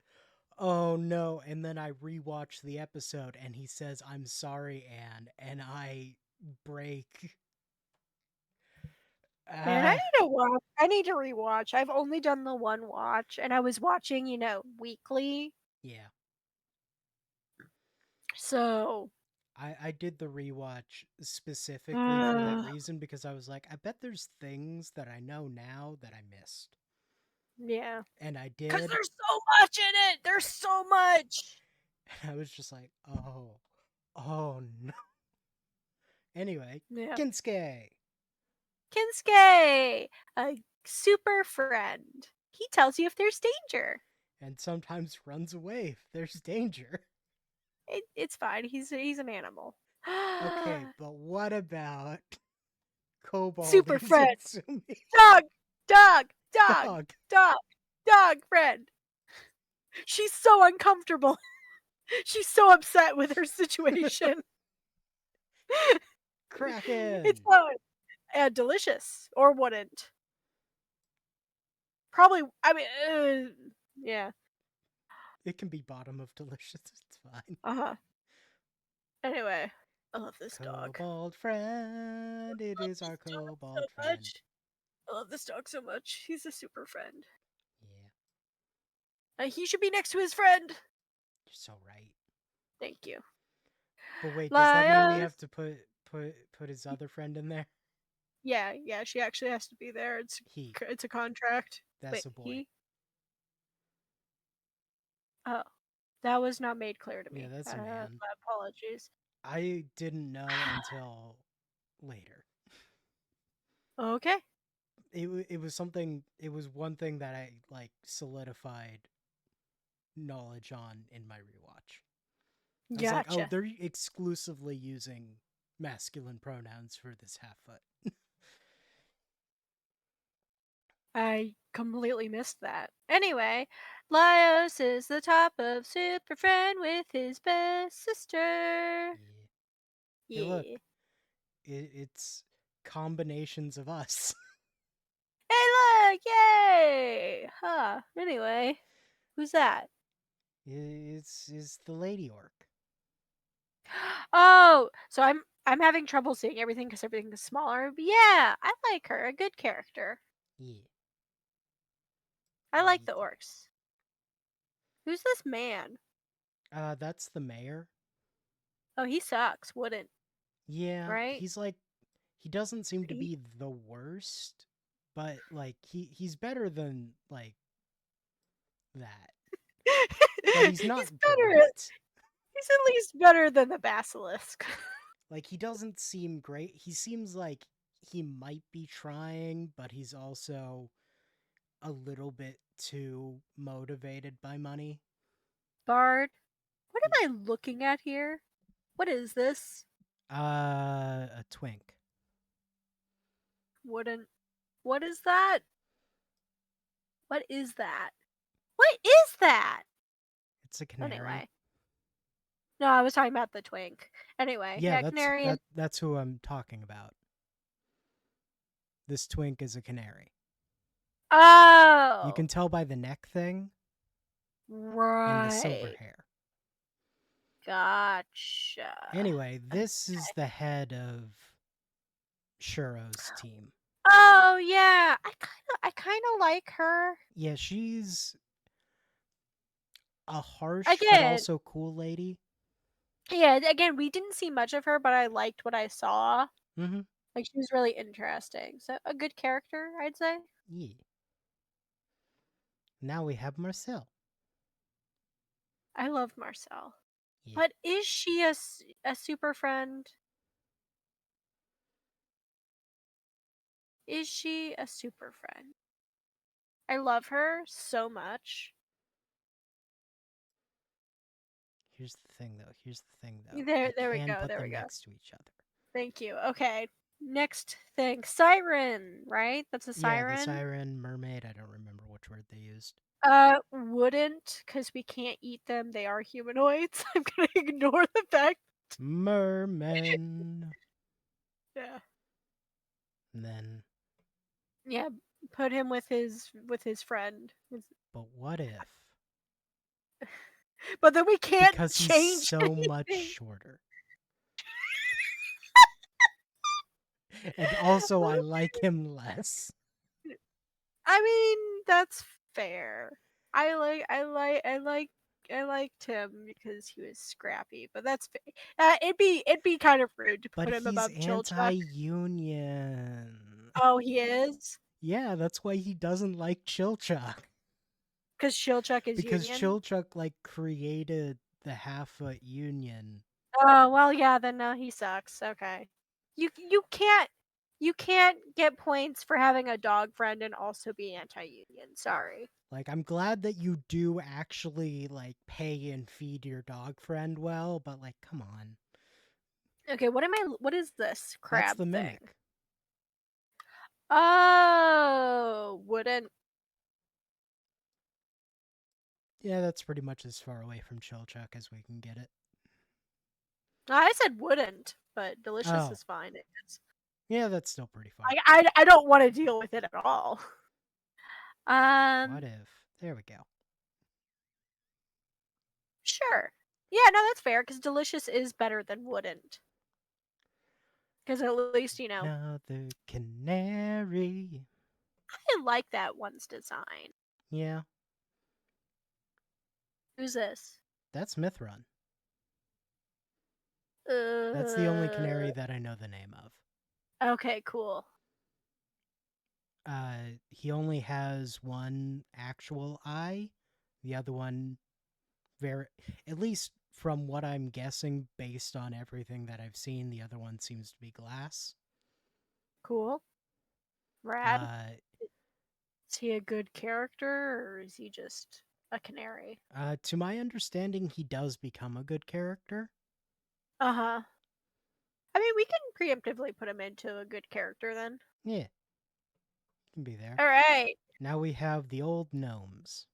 Oh no. And then I rewatched the episode and he says, I'm sorry, Anne. And I break. Man, I Ah, need to watch. I need to rewatch. I've only done the one watch, and I was watching, weekly. yeah. So, I did the rewatch specifically for that uh, reason because I was like, I bet there's things that I know now that I missed. yeah, And I because did. there's so much in it. There's so much. And I was just like, oh no. Anyway, Yeah, Kinsuke. Kinsuke, a super friend. He tells you if there's danger. And sometimes runs away if there's danger. It's fine. He's an animal. Okay, but what about Kobold Super friend. Izutsumi? Dog, dog, dog, Dog. dog, dog friend. She's so uncomfortable. She's so upset with her situation. It's Kraken. fun and delicious, or wouldn't. Probably. I mean, yeah. It can be bottom of delicious. It's fine. Uh huh. Anyway, I love this dog. Kobold friend. It I love is this our dog kobold so friend. much. I love this dog so much. He's a super friend. Yeah, He should be next to his friend. you're so right. Thank you. But wait, does that mean we have Lias. to put his other friend in there? Yeah, yeah. She actually has to be there. He. It's a contract. That's Wait, a boy. he? Oh, that was not made clear to Yeah, me. that's a man. My apologies. I didn't know until later. Okay. It was something. It was one thing that I like solidified knowledge on in my rewatch. I was like, oh, Gotcha. they're exclusively using masculine pronouns for this half foot. I completely missed that. Anyway, Laios is the top of Super Friend with his best sister. Yeah. Hey, look, Yeah. it's combinations of us. Hey, look! Yay! Huh. Anyway, who's that? It's the lady orc. Oh, so I'm having trouble seeing everything because everything is smaller. But yeah, I like her. A good character. Yeah. I like the Yeah. orcs. Who's this man? That's the mayor. Oh, he sucks. Wouldn't Yeah, right? he's like he doesn't seem to He, be the worst, but like he's better than like that. But he's he's not better. great. He's at least better than the basilisk. Like he doesn't seem great. He seems like he might be trying, but he's also a little bit too motivated by money. Bard. What am I looking at here? What is this? A twink. Wooden. What is that? What is that? What is that? It's a canary. Anyway. No, I was talking about the twink. Anyway, Yeah, yeah, Canarian. that's who I'm talking about. This twink is a canary. You Oh, can tell by the neck thing and the silver right. hair. Gotcha. Anyway, this is the head of Shuro's team. Oh yeah, I kind of like her. Yeah, she's a harsh but Again, also cool lady. yeah, again, we didn't see much of her, but I liked what I saw. Mm-hmm. Like she was really interesting. So a good character, I'd say. Yeah. Now we have Marcel. I love Marcel. Yeah. But is she a super friend? Is she a super friend? I love her so much. Here's the thing though. There I there we can go. put There we them go. next to each other. Thank you. Okay. Next thing. Siren, right? That's a Yeah, the siren? siren, mermaid, I don't remember which word they used. Wouldn't, because we can't eat them. They are humanoids. I'm gonna ignore the fact. Merman. Yeah. And then, Yeah. Put him with his friend. but what if? But then we can't Because he's change so much anything. shorter. And also, I like him less. I mean, that's fair. I liked him because he was scrappy, but that's fair. It'd be kind of rude to But put him he's above anti Chilchuck. union. Oh, he is? Yeah, that's why he doesn't like Chilchuck. Because Chilchuck is Because Union? Chilchuck, like, created the half foot union. Oh, well, yeah, then no, he sucks. Okay. You can't get points for having a dog friend and also be anti-union. Sorry. Like, I'm glad that you do actually, like, pay and feed your dog friend well, but, like, come on. Okay, what is this That's crab the thing? mimic. Oh, wouldn't. Yeah, that's pretty much as far away from Chilchuck as we can get it. I said wouldn't, but delicious Oh, is fine. It's yeah, that's still pretty far. I don't want to deal with it at all. What Um, if? There we go. sure. Yeah, no, that's fair because delicious is better than wouldn't. Because at least Another canary. I like that one's design. Yeah, Who's this? that's Mithron. That's the only Uh, canary that I know the name of. okay, cool. He only has one actual eye. The other one, very, at least from what I'm guessing, based on everything that I've seen, the other one seems to be glass. Cool. Rad. Uh, Is he a good character or is he just a canary. To my understanding, he does become a good character. Uh huh. I mean, we can preemptively put him into a good character then. Yeah, can be there. All right. Now we have the old gnomes.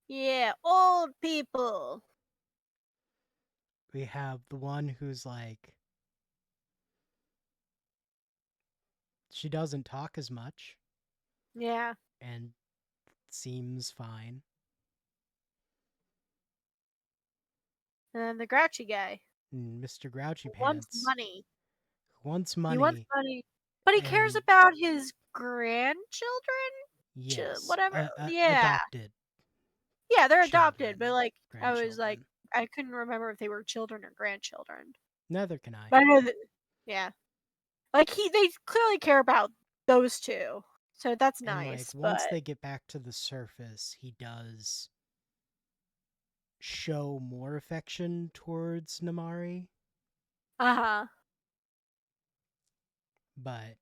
Yeah, old people. We have the one who's like, she doesn't talk as much Yeah. and seems fine. And then the grouchy guy And Mr. Grouchy who wants Pants money. wants He wants money money, but he cares and, about his grandchildren. yes, Whatever. Yeah. adopted Yeah, they're adopted, but children, like I was like grandchildren. I couldn't remember if they were children or grandchildren. Neither can I. But I know that yeah. Like they clearly care about those two. So that's And like nice, once but they get back to the surface, he does show more affection towards Namari, uh-huh. but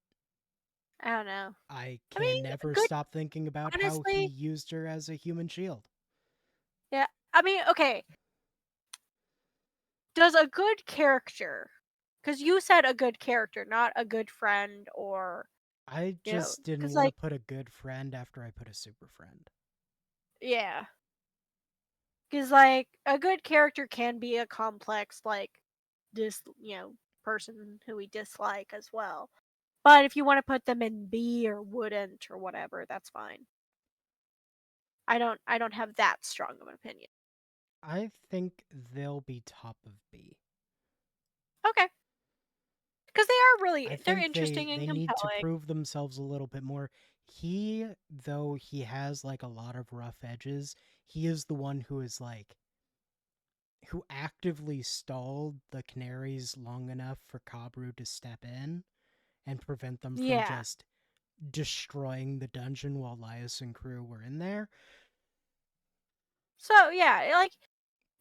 I don't know. I I can mean, never good stop thinking about how he honestly, used her as a human shield. yeah. I mean, okay. Does a good character cuz you said a good character, not a good friend or, I just didn't cuz want to like put a good friend after I put a super friend. yeah. Cuz like a good character can be a complex like person who we dislike as well. But if you want to put them in B or wouldn't or whatever, that's fine. I don't have that strong of an opinion. I think they'll be top of B. Okay. Because I they're think interesting and they need to compelling. prove themselves a little bit more. He, though he has like a lot of rough edges, he is the one who is like who actively stalled the canaries long enough for Kabru to step in and prevent them from Yeah. just destroying the dungeon while Laius and crew were in there. So yeah,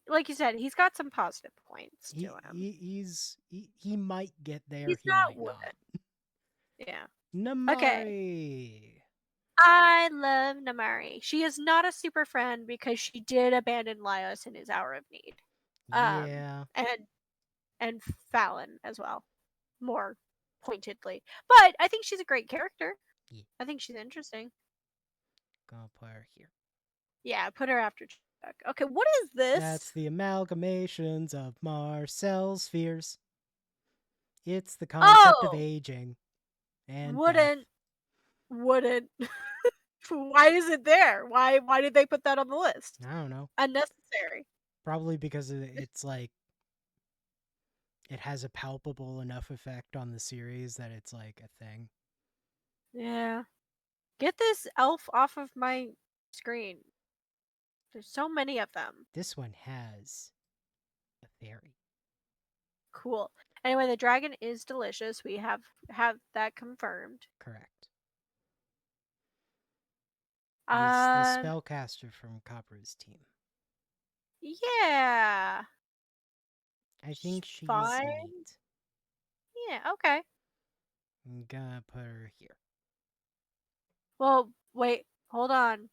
like you said, he's got some positive points to him. He might get there, He's he not might wooden. not. Yeah. Okay. Namari. I love Namari. She is not a super friend because she did abandon Laios in his hour of need. Um, Yeah. and and Fallon as well, more pointedly. But I think she's a great character. Yeah. I think she's interesting. Gonna put her here. Yeah, put her after Chuck. Okay, what is this? That's the amalgamations of Marcel's spheres. It's the concept of Oh, aging and death. wouldn't wouldn't. Why is it there? Why did they put that on the list? I don't know. Unnecessary. Probably because it's like it has a palpable enough effect on the series that it's like a thing. Yeah. Get this elf off of my screen. There's so many of them. This one has a theory. Cool. Anyway, the dragon is delicious. We have that confirmed. Correct. Is the Uh, spellcaster from Capra's team. yeah. I She's think she's fine. neat. Yeah, okay. I'm gonna put her here. Well, wait, hold on.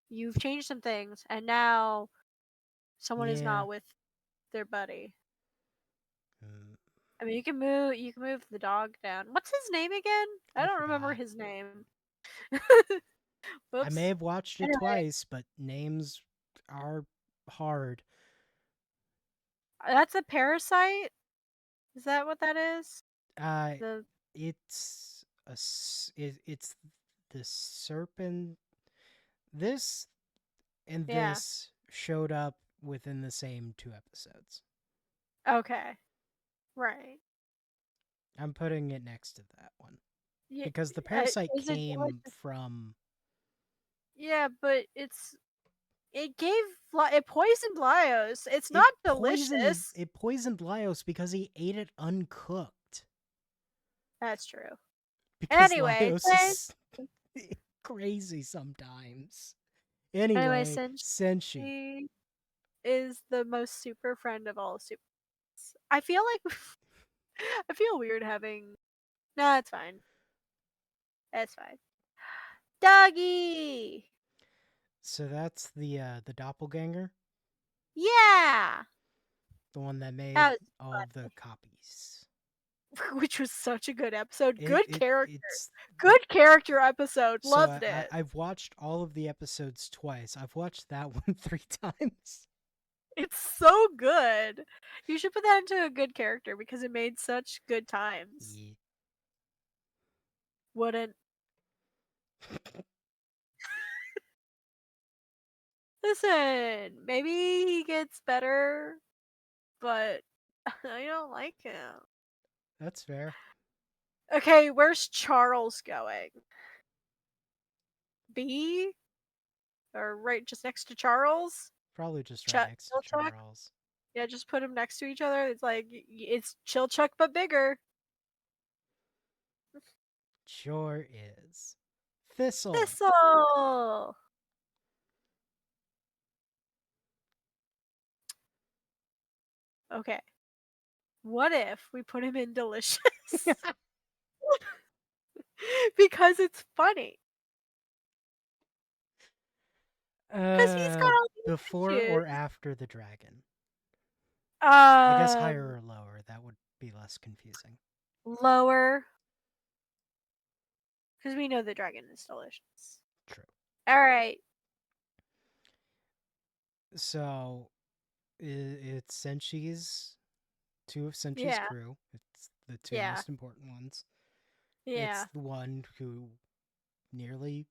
You've changed some things, and now someone is Yeah. not with their buddy. Mm, I mean, you can move the dog down. What's his name again? I I don't remember forgot. his name. I may Whoops. have watched it Anyway, twice, but names are hard. that's a parasite. Is that what that is? Uh, The it's the serpent. This and yeah. this showed up within the same 2 episodes. Okay. Right. I'm putting it next to that one Yeah. because the parasite Is it came delicious? from. Yeah, but it poisoned Laios. It's It not delicious. poisoned Laios because he ate it uncooked. That's true. Because Anyway, Laios is crazy sometimes. Anyway, since Senshi. she is the most super friend of all super, I feel like I feel weird having. No, it's fine. It's fine. Doggy. So that's the doppelganger, Yeah, the one that made that was all of the copies. fun. Which was such a good episode. It Good it character. it's Good character episode. so Loved it. I've watched all of the episodes twice. I've watched that one 3 times. It's so good. You should put that into a good character because it made such good times. Yeah. Wouldn't. Listen, maybe he gets better, but I don't like him. That's fair. Okay, where's Charles going? B? Or right just next to Charles? Probably just right Chuck, next to Chilchuck? Charles. Yeah, just put them next to each other. It's like it's Chilchuck but bigger. Sure is. Thistle. Thistle. Okay. What if we put him in Delicious? Because it's funny. Because he's got uh, all these before issues. or after the dragon? I guess higher Um, or lower. That would be less confusing. lower. Because we know the dragon is delicious. True. All right. So it's Senshi's two of Senshi's Yeah. crew. It's the two Yeah. most important ones. It's Yeah. the one who nearly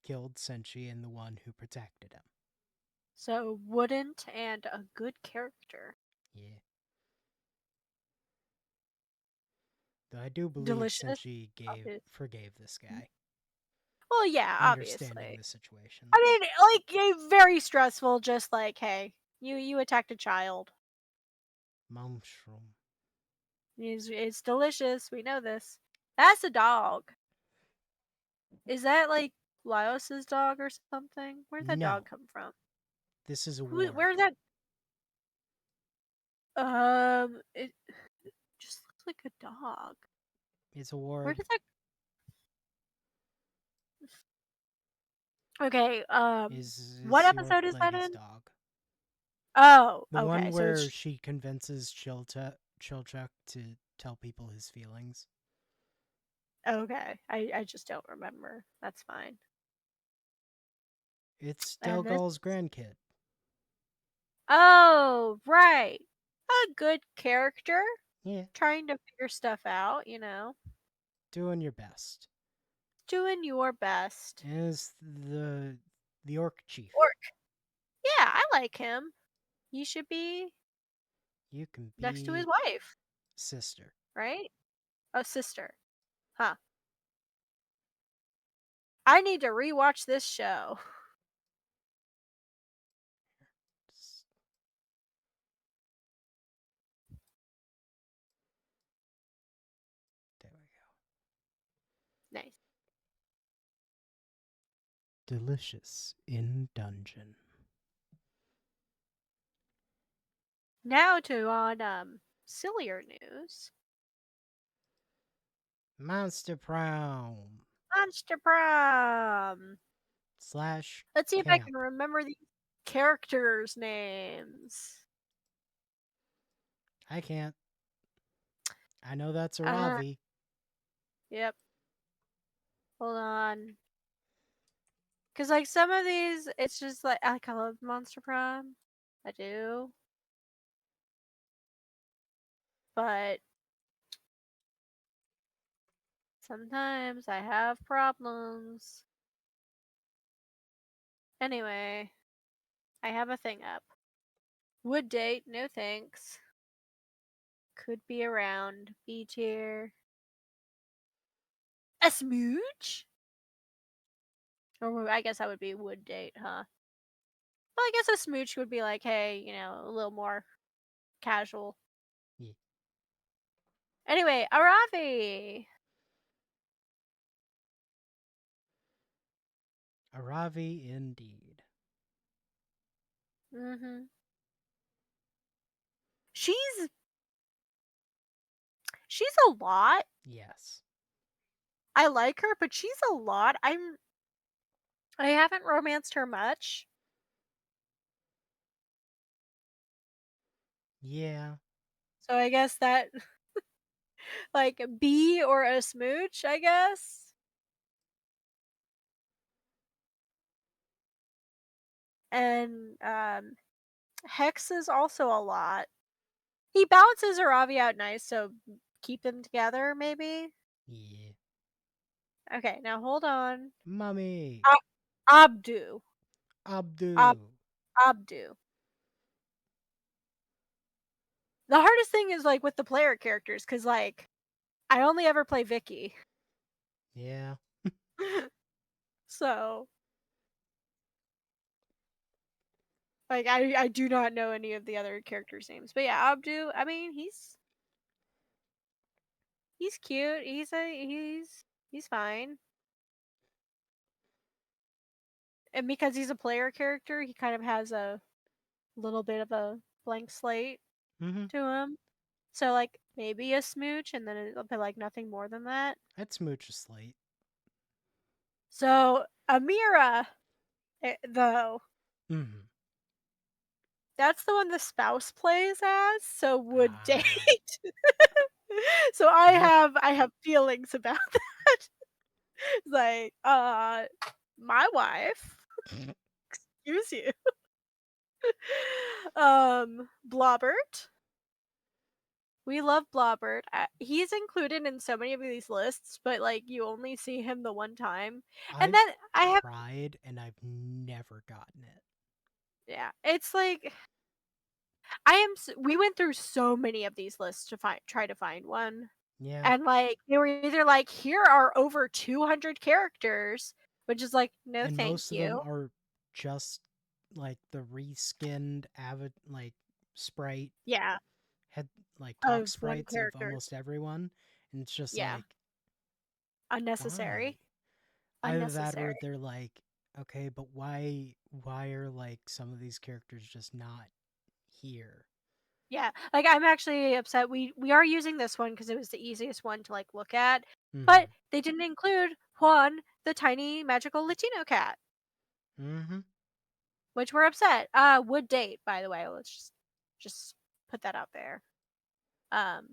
killed Senshi and the one who protected him. So wouldn't and a good character. Yeah. Though I do believe Delicious. Senshi Obvious. forgave this guy, Well, yeah, understanding obviously. the situation. I mean, like, very stressful. Just like, hey, you attacked a child. Mushroom. It's delicious. We know this. That's a dog. Is that like Laos's dog or something? Where'd that dog No, come from? this is a Who? ward. Where's that? It just looks like a dog. It's a Where ward. does that? Okay. What Is your episode is that lady's in? dog. Oh, The okay. one So where it's she convinces Chilchuck to tell people his feelings. okay. I just don't remember. That's fine. It's And this. Delgal's grandkid. Oh, right. A good character Yeah, trying to figure stuff out. doing your best. Doing your best. And is the orc chief. Orc. Yeah, I like him. He should be You can next to his be wife, sister. right? A sister. Huh. I need to rewatch this show. There we go. Nice. Delicious in dungeon. Now to on sillier news. Monster Prom Monster Prom. slash Let's see if I camp. can remember these characters' names. I can't. I know that's a Uh, Ravi. yep. Hold on. Cause like some of these, it's just like I love Monster Prom. I do. But sometimes I have problems. Anyway, I have a thing up. Would date, no thanks. Could be around. B tier. A smooch? Or I guess that would be would date, huh? Well, I guess a smooch would be like, hey, a little more casual. Yeah. Anyway, Aravi. A Ravi indeed. Mm-hmm. She's she's a lot. Yes. I like her, but she's a lot. I haven't romanced her much, Yeah. so I guess that like B or a smooch, I guess. And Hex is also a lot. He balances her Avi out nice, so keep them together maybe. Yeah. Okay, now hold on. Mummy. Uh, Abdu. Ab- Abdu. Abdu. The hardest thing is like with the player characters, because like I only ever play Vicky. Yeah. So like I do not know any of the other characters' names. But yeah, Abdu, I mean he's cute. He's fine. And because he's a player character, he kind of has a little bit of a blank slate Mm-hmm. to him. So like maybe a smooch and then it'll be like nothing more than that. I'd smooch a slate. So Amira though, Mm-hmm. that's the one the spouse plays as, so would date. Ah. So Yep. I have feelings about that. Like, my wife, excuse you. Blobbert. We love Blobbert. He's included in so many of these lists, but like you only see him the one time. And I've then I have tried and I've never gotten it. yeah, it's like I am we went through so many of these lists to try to find one. Yeah. And like they were either like here are over 200 characters, which is like no And thank most of them you. are just like the reskinned avid like sprite Yeah, head like talk of one sprites of character. almost everyone. And it's just Yeah, like, why? unnecessary. Either that or Unnecessary. they're like, okay, but why are like some of these characters just not here? Yeah, like I'm actually upset. We are using this one because it was the easiest one to like look at, Mm-hmm. but they didn't include Juan, the tiny magical Latino cat, Mm-hmm. which we're upset. Would date, by the way. Let's just put that out there. Um,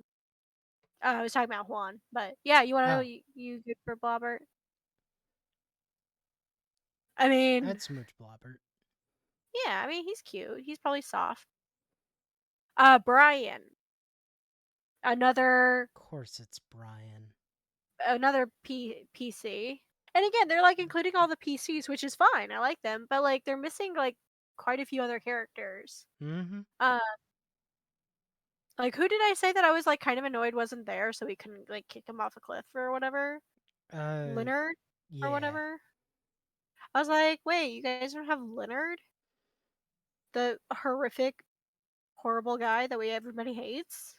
I was talking about Juan, but yeah, you want to know Oh, you good for Blobbert? I mean, that's Smooch Blobbert. yeah, I mean he's cute. He's probably soft. Brian, another Of course it's Brian. PC. And again, they're like including all the PCs, which is fine. I like them, but like they're missing like quite a few other characters. Mm-hmm. Uh, like who did I say that I was like kind of annoyed wasn't there, so we couldn't like kick him off a cliff or whatever? Uh Leonard or yeah. whatever. I was like, wait, you guys don't have Leonard, the horrific, horrible guy that we everybody hates?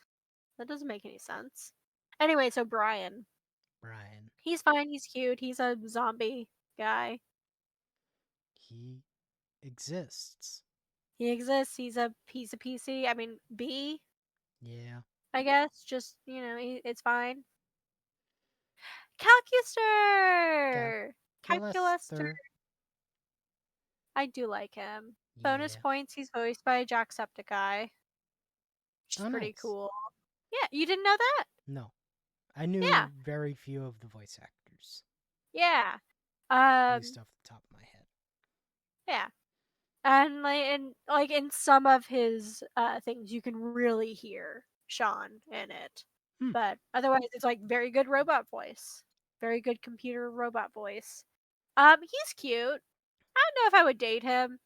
That doesn't make any sense. Anyway, so Brian, Brian. he's fine. He's cute. He's a zombie guy. He exists. He exists. He's a PC. I mean, B, Yeah. I guess. Just it's fine. Calcuster, Calculaster. Calculaster. I do like him. Bonus Yeah. points. He's voiced by a Jacksepticeye, which is Oh, pretty nice. cool. Yeah, you didn't know that? No. I knew Yeah, very few of the voice actors, yeah. at least Um, off the top of my head. yeah. And like in some of his things, you can really hear Sean in it, Hmm. but otherwise, it's like very good robot voice, very good computer robot voice. He's cute. I don't know if I would date him.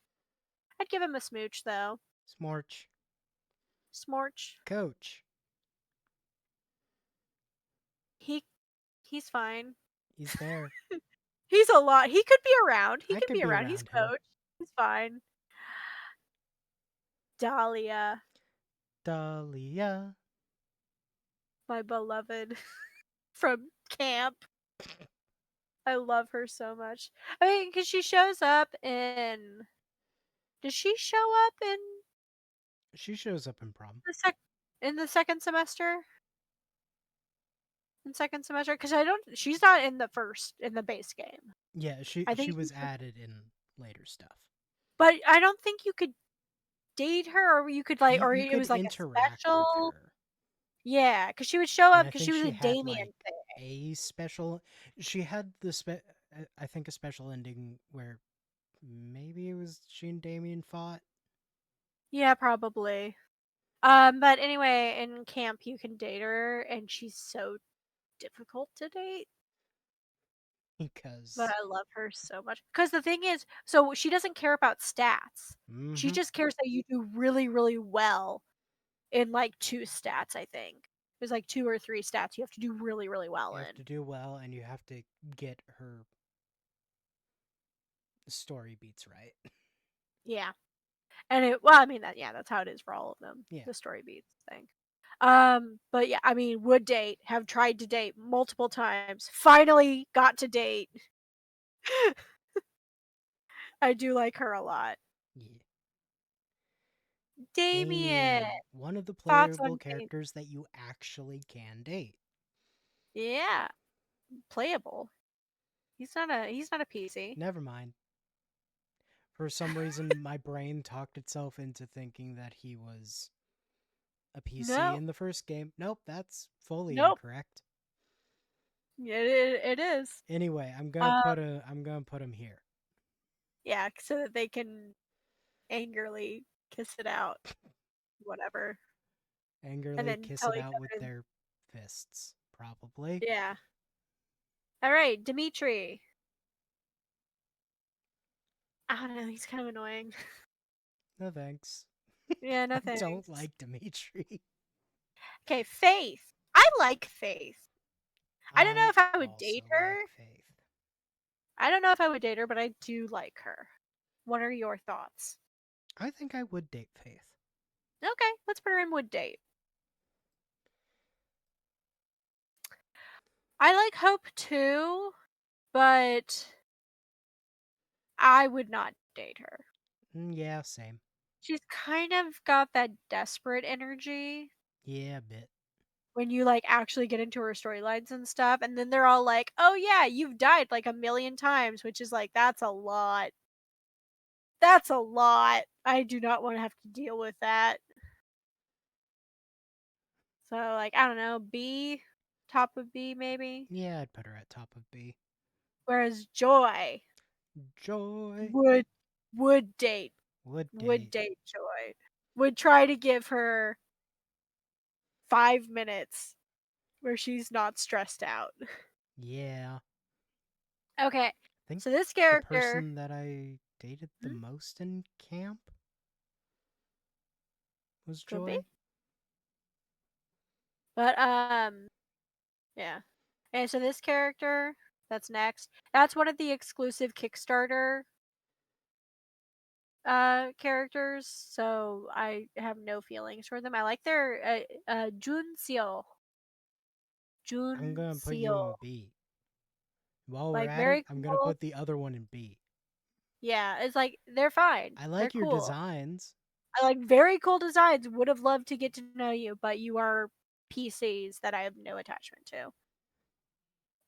I'd give him a smooch though. Smorch. Smorch. Coach. He he's fine. He's there. He's a lot. He could be around. He I could could be be around. He's around him. coach. He's fine. Dahlia, Dahlia. my beloved from camp. I love her so much. I mean, because she shows up in. Does she show up She shows up in prom. the sec in the second semester? In second semester, because I don't. She's not in the first in the base game. Yeah, she I she think was added in later stuff. but I don't think you could date her, or you could, like, You or you it could was, like, a interact with special. her, Yeah, because she would show and up I because think she was she a had Damien like thing. a special. She had I think a special ending where maybe it was she and Damien fought Yeah, probably. But anyway, in camp, you can date her, and she's so difficult to date, but because. I love her so much. Because the thing is, so she doesn't care about stats. She Mm-hmm. just cares that you do really, really well in, like, 2 stats, I think. There's, like, 2 or 3 stats you have to do really, really well You have in. to do well, and you have to get her story beats right. Yeah. And I mean, that's how it is for all of them, Yeah. the story beats thing. But yeah, I mean, would date, have tried to date multiple times, finally got to date. I do like her a lot. Yeah. Damien, Damien, one of the thoughts playable on Damien? characters that you actually can date. Yeah, playable. He's not a PC. Never mind. For some reason, my brain talked itself into thinking that he was a PC No, in the first game. Nope, that's fully nope. incorrect. It is. Anyway, Uh, I'm gonna put him here. yeah, so that they can angrily kiss it out, whatever, and Angrily then kiss tell it each out with other. their fists, probably. Yeah. All right, Dimitri. I don't know. He's kind of annoying. No thanks. Yeah, I no don't thanks. like Dimitri. Okay, Faith. I like Faith. I don't know I if I would also date her. like Faith. I don't know if I would date her, but I do like her. What are your thoughts? I think I would date Faith. Okay, let's put her in would date. I like Hope too, but I would not date her. Yeah, same. She's kind of got that desperate energy Yeah, a bit. when you like actually get into her storylines and stuff, and then they're all like, "Oh yeah, you've died like a million times," which is like that's a lot. That's a lot. I do not want to have to deal with that. So like I don't know, B, top of B maybe. Yeah, I'd put her at top of B. Whereas Joy Joy would would date would would date. date Joy. Would try to give her 5 minutes where she's not stressed out. Yeah. Okay, I think so this the character person that I dated the hmm, most in camp was could be, Joy. but yeah. And so this character that's next, that's one of the exclusive Kickstarter characters, so I have no feelings for them. I like their Jun Seo. I'm Jun gonna put you in Seo. B. While we're Like at it, very I'm gonna cool. put the other one in B. Yeah, it's like they're fine. I They're like your cool. designs. I like very cool designs. Would have loved to get to know you, but you are PCs that I have no attachment to.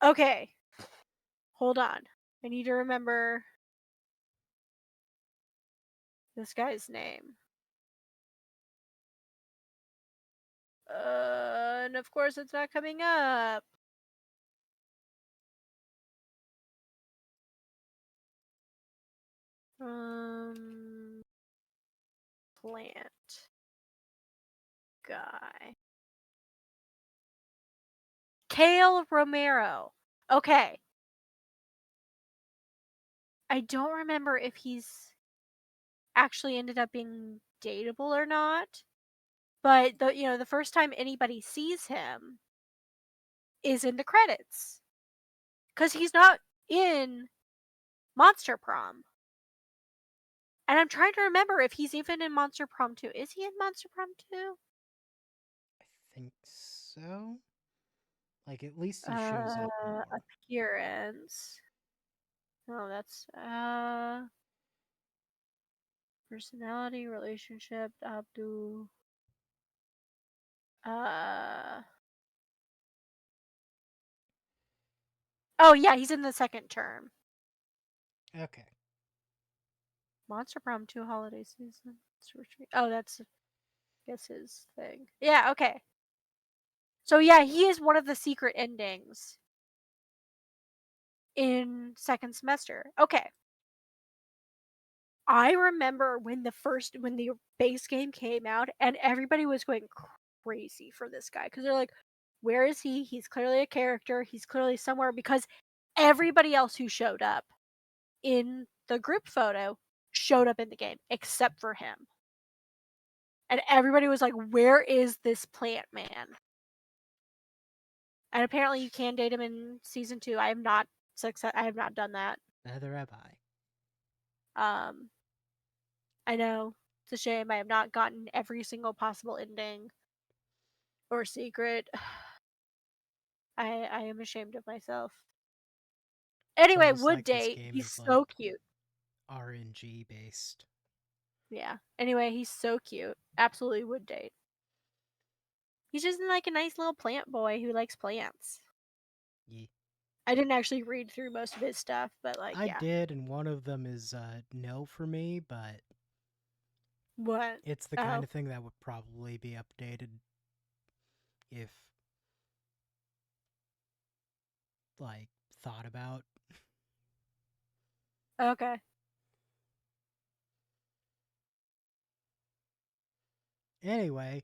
Okay, hold on. I need to remember this guy's name. And of course it's not coming up. Um, plant guy. Kale Romero. Okay. I don't remember if he's actually ended up being dateable or not, but the first time anybody sees him is in the credits cuz he's not in Monster Prom. And I'm trying to remember if he's even in Monster Prom 2. Is he in Monster Prom 2? I think so. Like, at least he shows up more. Appearance. Oh, that's personality, relationship, Abdu. Uh Oh yeah, he's in the second term. Okay. Monster Prom 2 holiday season. Oh, that's, I guess, his thing. Yeah, okay. So yeah, he is one of the secret endings in second semester. Okay. I remember when the base game came out and everybody was going crazy for this guy because they're like, where is he? He's clearly a character. He's clearly somewhere because everybody else who showed up in the group photo showed up in the game except for him. And everybody was like, where is this plant man? And apparently you can date him in season 2. I have not done that. Neither have I. Um I know. It's a shame I have not gotten every single possible ending or secret. I am ashamed of myself. It's Anyway, almost would like this date. game He's is so like cute. RNG based. Yeah. Anyway, he's so cute. Absolutely would date. He's just like a nice little plant boy who likes plants. Yeah. I didn't actually read through most of his stuff, but like, I yeah. did, and one of them is no for me, but What? it's the kind Oh, of thing that would probably be updated if, like, thought about. okay. Anyway,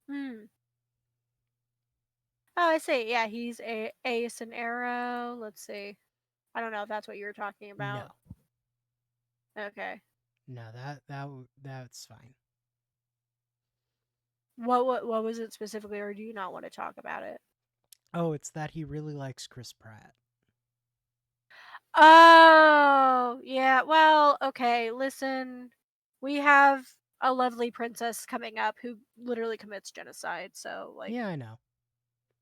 Hmm. Oh, I see. Yeah, he's a ace and arrow. Let's see. I don't know if that's what you were talking no. about. Okay. No, that's fine. What was it specifically, or do you not want to talk about it? Oh, it's that he really likes Chris Pratt. Oh, yeah. Well, okay. Listen, we have a lovely princess coming up who literally commits genocide. So, like, Yeah, I know.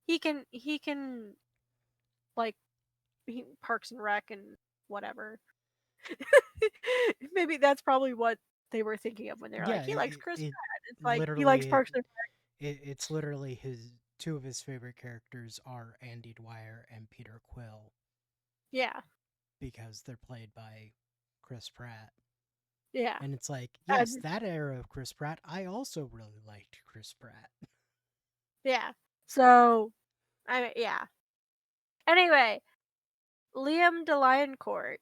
he can like Parks and Rec and whatever. Maybe that's probably what they were thinking of when they're like, Yeah, he likes Chris it Pratt. It's like he likes literally Parks and it's literally his two of his favorite characters are Andy Dwyer and Peter Quill yeah, because they're played by Chris Pratt. yeah, And it's like, yes, um, that era of Chris Pratt, I also really liked Chris Pratt. yeah. So, yeah. Anyway, Liam DeLioncourt.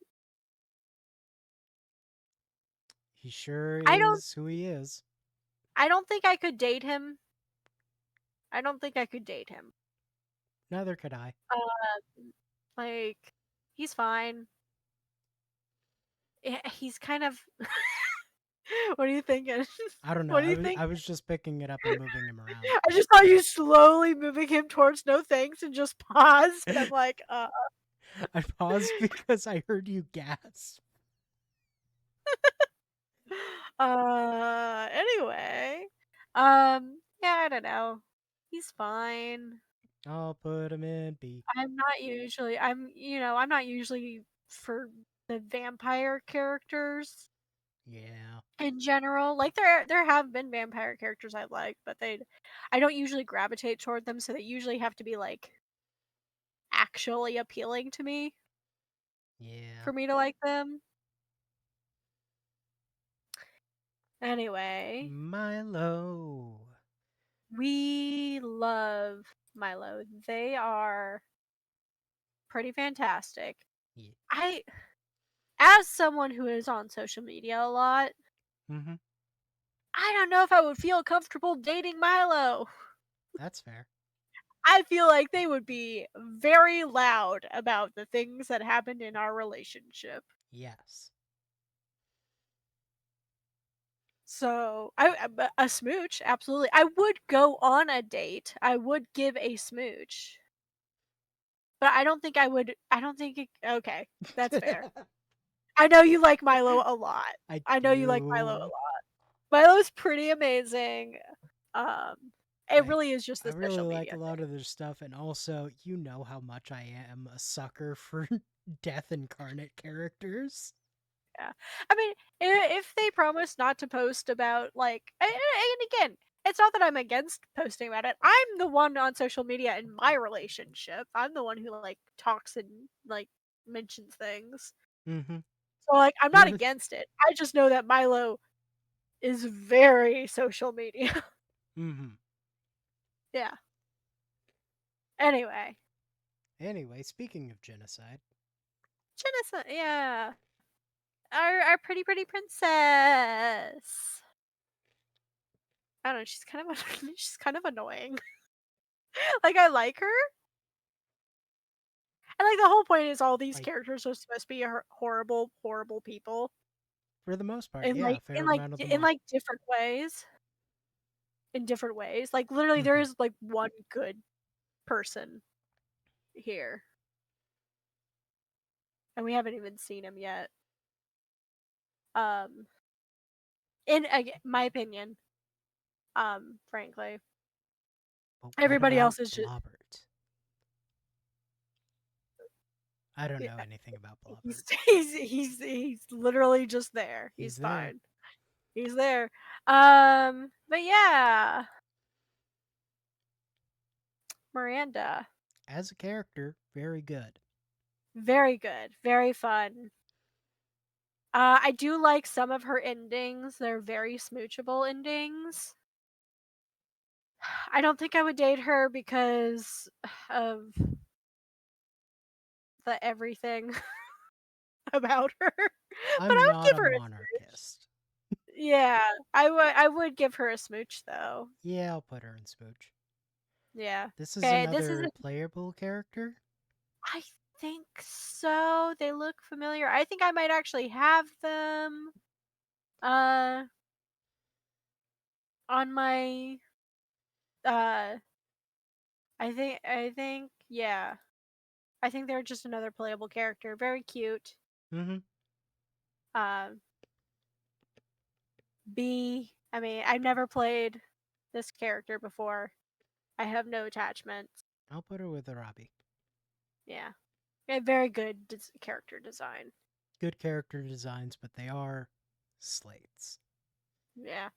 He sure I don't is who he is. I don't think I could date him. I don't think I could date him. Neither could I. Like, he's fine. He's kind of. What are you thinking? I don't know. What do I you was think? I was just picking it up and moving him around. I just saw you slowly moving him towards no thanks and just paused. I'm like, I paused because I heard you gasp. anyway. Yeah, I don't know. He's fine. I'll put him in B. I'm not usually for the vampire characters Yeah. in general. Like there have been vampire characters I like, but I don't usually gravitate toward them, so they usually have to be like actually appealing to me Yeah. for me to like them. Anyway, Milo. we love Milo. They are pretty fantastic. Yeah. I As someone who is on social media a lot, Mm-hmm. I don't know if I would feel comfortable dating Milo. That's fair. I feel like they would be very loud about the things that happened in our relationship. Yes. So, but a smooch, absolutely. I would go on a date. I would give a smooch. But I don't think okay, that's fair. I know you like Milo a lot. I I know you like Milo a do. lot. Milo's pretty amazing. Um, it Like, really is just I the really social like media a lot thing. of their stuff, and also, you know how much I am a sucker for death incarnate characters. Yeah. I mean, if they promise not to post about like, and again, it's not that I'm against posting about it. I'm the one on social media in my relationship. I'm the one who like talks and like mentions things. Mm-hmm. So, like, I'm not You're the against it. I just know that Milo is very social media. mm-hmm. Yeah. Anyway, Anyway, speaking of genocide, genocide. Yeah, our pretty princess. I don't know. She's kind of she's kind of annoying. Like I like her, and like the whole point is all these like characters are supposed to be horrible, horrible people for the most part, in yeah, like a fair amount of them are. different ways. In different ways, like literally, there Mm-hmm. is like one good person here, and we haven't even seen him yet. Um, in my opinion, frankly, But what everybody about else is just Blobbert? I don't yeah, know anything about he's Blobbert. he's literally just there. He's He's there fine. He's there. But yeah, Miranda, as a character, very good. very good, very fun. I do like some of her endings. They're very smoochable endings. I don't think I would date her because of the everything about her, but I'm I would not give a her a smooch. monarchist. Yeah, I would give her a smooch though. Yeah, I'll put her in Smooch. Yeah. This is Okay, this another isn't. playable character. I think so. They look familiar. I think I might actually have them uh on my uh I think yeah. I think they're just another playable character. Very cute. Mm-hmm. Um B I mean, I've never played this character before. I have no attachments. I'll put her with Arabi. Yeah. Very good character design. Good character designs, but they are slates. Yeah.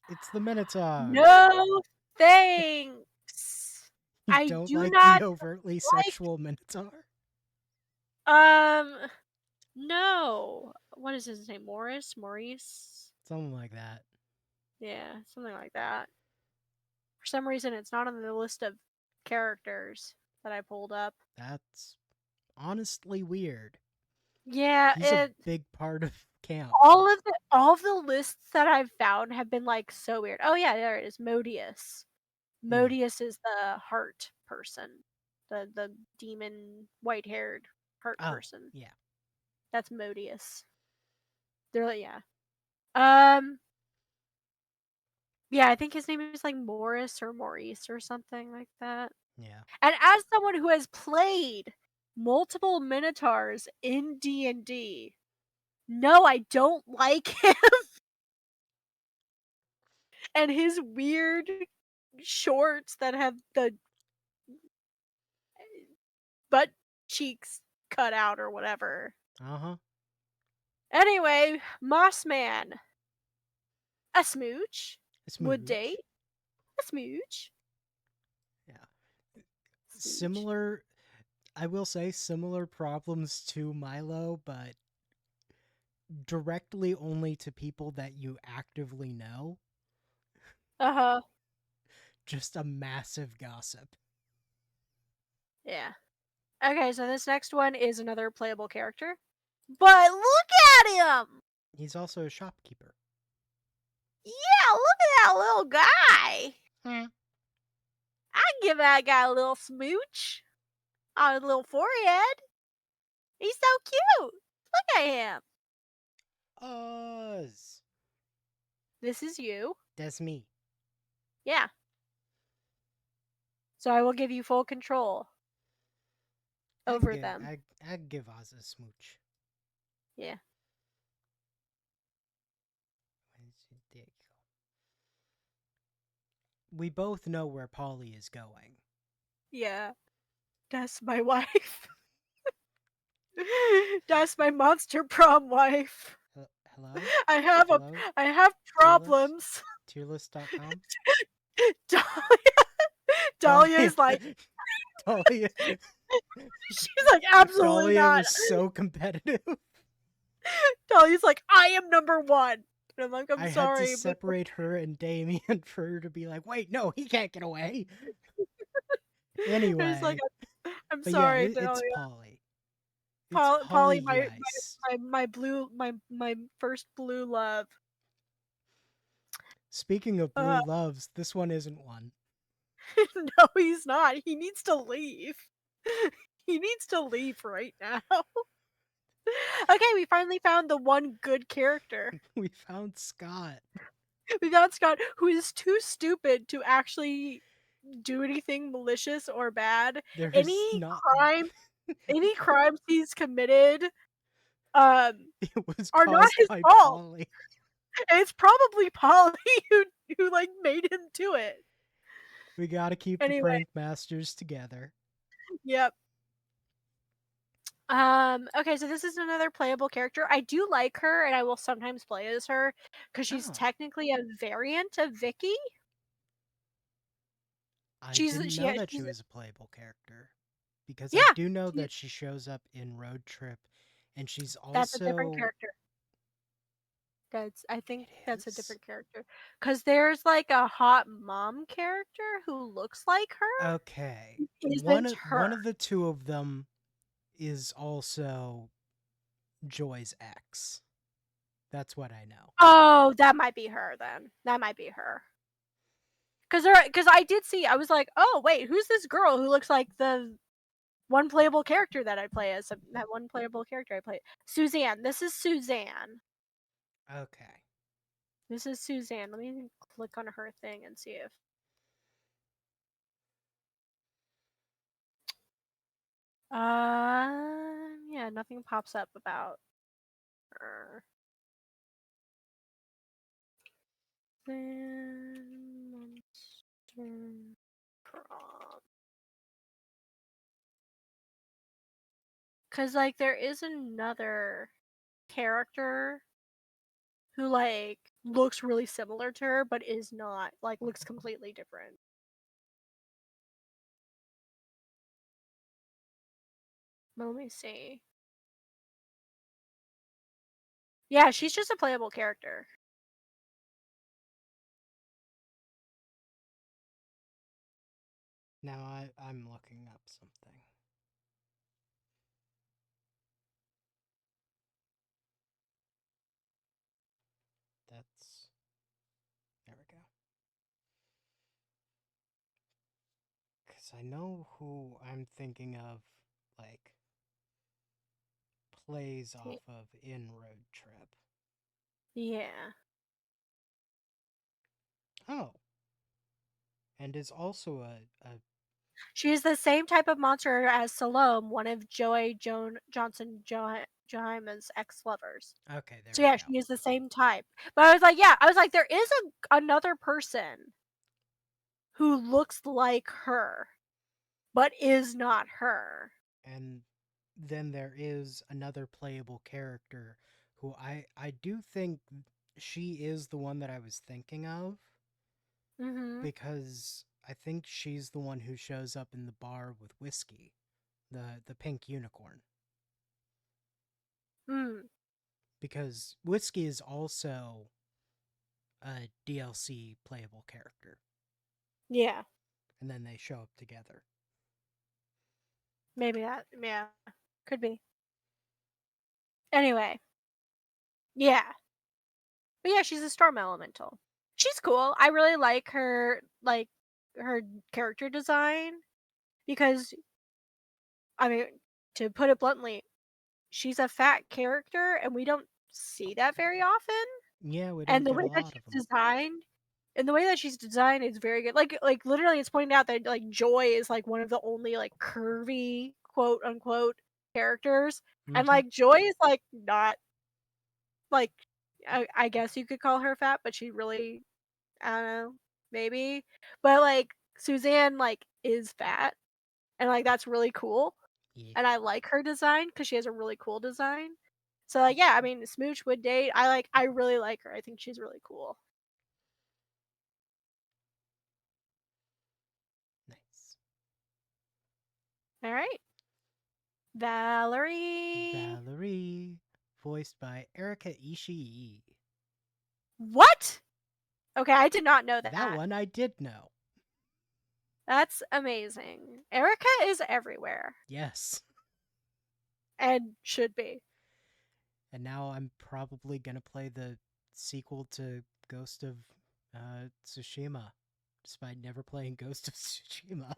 It's the Minotaur. No thanks. You I don't do like the not overtly like sexual Minotaur? um no. What is his name? Morris? Maurice? Something like that. Yeah, something like that. For some reason it's not on the list of characters that I pulled up. That's honestly weird. Yeah, He's a it big part of camp. all of the lists that I've found have been like so weird. Oh yeah, there it is. Modius. Hmm. Modius is the heart person. The demon white haired heart Oh, person. yeah. That's Modius. They're like yeah. Um yeah, I think his name is like Morris or Maurice or something like that. Yeah. And as someone who has played multiple Minotaurs in D&D, no, I don't like him and his weird shorts that have the butt cheeks cut out or whatever. Uh huh. Anyway, Mossman, a smooch, would Smooch. date a smooch, Yeah. smooch. Similar, I will say, similar problems to Milo, but directly only to people that you actively know. Uh-huh. Just a massive gossip. Yeah. Okay, so this next one is another playable character. But look at him! He's also a shopkeeper. Yeah, look at that little guy. Hmm. I'd give that guy a little smooch on his little forehead. He's so cute. Look at him. Oz. This is you. That's me. Yeah. So I will give you full control I'd over give them. I I'd give Oz a smooch. Yeah. Where's your dick? We both know where Polly is going. Yeah. That's my wife. That's my monster prom wife. Hello? I have a Hello? I have Tier list? problems. Tierlist.com? Dahlia Dahlia. is like Dahlia. She's like, absolutely Dahlia not. was so competitive. Talia's like, I am number one. And I'm like, I'm I had to sorry, but separate her and Damien for her to be like, wait, no, he can't get away. I was like, Anyway, I'm but yeah, sorry, it's Talia. Polly. It's Polly, Polly Yice. my blue, my first blue love. Speaking of Uh, blue loves, this one isn't one. no, he's not. He needs to leave. He needs to leave right now. Okay, we finally found the one good character. We found Scott. We got Scott, who is too stupid to actually do anything malicious or bad. There's Any not. crime, any crimes he's committed, um, It was are not caused his by fault. Polly. And it's probably Polly who like made him do it. We gotta keep the Anyway, prank masters together. yep. Okay, so this is another playable character. I do like her and I will sometimes play as her because she's Oh, technically a variant of Vicky. I didn't know that she She's was a playable character. Because I yeah, do know she, that she shows up in Road Trip, and she's that's a different also. character. I think It that's a is? different character. Cause there's like a hot mom character who looks like her. Okay. Isn't her. One of the two of them is also Joy's ex. That's what I know. Oh, that might be her then. That might be her. Cause I did see. I was like, oh wait, who's this girl who looks like the one playable character that I play as? That one playable character I play. Suzanne. This is Suzanne. Okay. This is Suzanne. Let me click on her thing and see if. Yeah, nothing pops up about her. Monster Prom. Cause like there is another character who like looks really similar to her, but is not like looks completely different. But let me see. Yeah, she's just a playable character. Now I'm looking up something. That's. There we go. Because I know who I'm thinking of, like, plays off of in Road Trip. Yeah. Oh, and is also a. She's the same type of monster as Salome, one of Johnson Johima's ex-lovers. Okay, there So we yeah, go. she is the same type. But I was like, yeah, I was like, there is another person who looks like her, but is not her. And then there is another playable character who I do think she is the one that I was thinking of Mm-hmm. because I think she's the one who shows up in the bar with Whiskey, the pink unicorn. Mm. Because Whiskey is also a DLC playable character, Yeah. and then they show up together. Maybe that. Yeah. Could be. Anyway. Yeah. But yeah, she's a storm elemental. She's cool. I really like her character design because I mean, to put it bluntly, she's a fat character and we don't see that very often. Yeah, we And don't get a lot of them. the way that she's designed is very good. Like literally it's pointed out that like Joy is like one of the only like curvy quote unquote characters. And Hmm. like Joy is like not like I guess you could call her fat, but she really I don't know, maybe. But like Suzanne like is fat and like that's really cool. Yeah, And I like her design because she has a really cool design. So like yeah, I mean Smooch would date. I really like her. I think she's really cool. nice. All right. Valerie. Valerie, voiced by Erika Ishii. What? Okay, I did not know That that. one I did know. That's amazing. Erica is everywhere Yes. and should be. And now I'm probably gonna play the sequel to Ghost of Tsushima, despite never playing Ghost of Tsushima.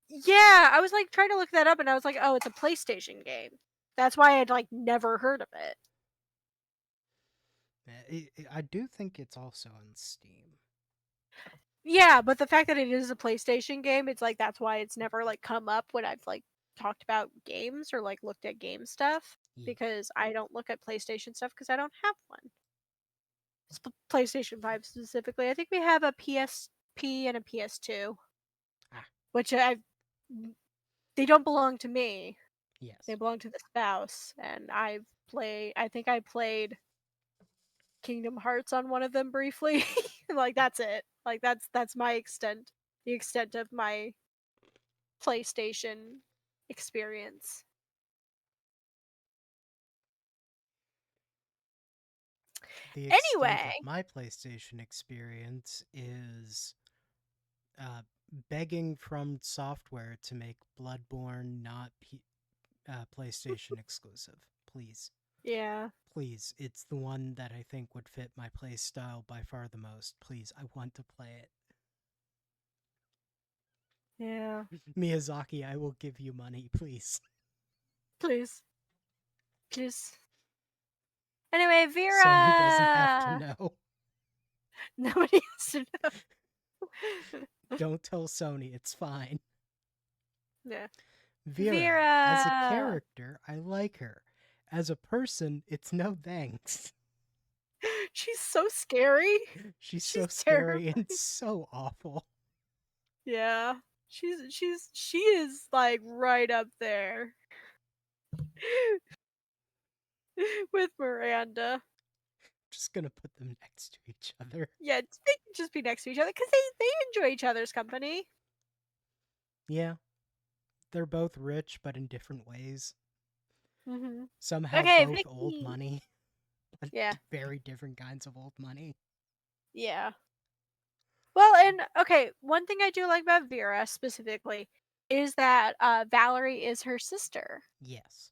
Yeah, I was like trying to look that up and I was like, oh, it's a PlayStation game. That's why I'd like never heard of it. I do think it's also on Steam. Yeah, but the fact that it is a PlayStation game, it's like that's why it's never like come up when I've like talked about games or like looked at game stuff Ye- because I don't look at PlayStation stuff because I don't have one. PlayStation 5 specifically. I think we have a PSP and a PS2, Ah, which I they don't belong to me. They yes. belong to the spouse and I think I played Kingdom Hearts on one of them briefly. Like that's it. Like that's my extent. The extent of my PlayStation experience. The extent Anyway, of my PlayStation experience is uh, begging from software to make Bloodborne not PlayStation exclusive. Please. yeah, Please. It's the one that I think would fit my play style by far the most. Please, I want to play yeah. it. Miyazaki, I will give you money, please. Please, please. Anyway, Sony doesn't have to Vera. know. Nobody has to know. Don't tell Sony, it's fine. Yeah, Vera, as a Vera. character, I like her. As a person, it's no thanks. She's so scary. She's She's so scary and terrifying. so awful. Yeah, she is like right up there with Miranda. Just gonna put them next to each other. Yeah, they can just be next to each other because they enjoy each other's company. Yeah, they're both rich, but in different ways. Hmm. Somehow Okay, both old Vicky. money, but Yeah, very different kinds of old money. yeah. Well, and okay, one thing I do like about Vera specifically is that Valerie is her sister, Yes.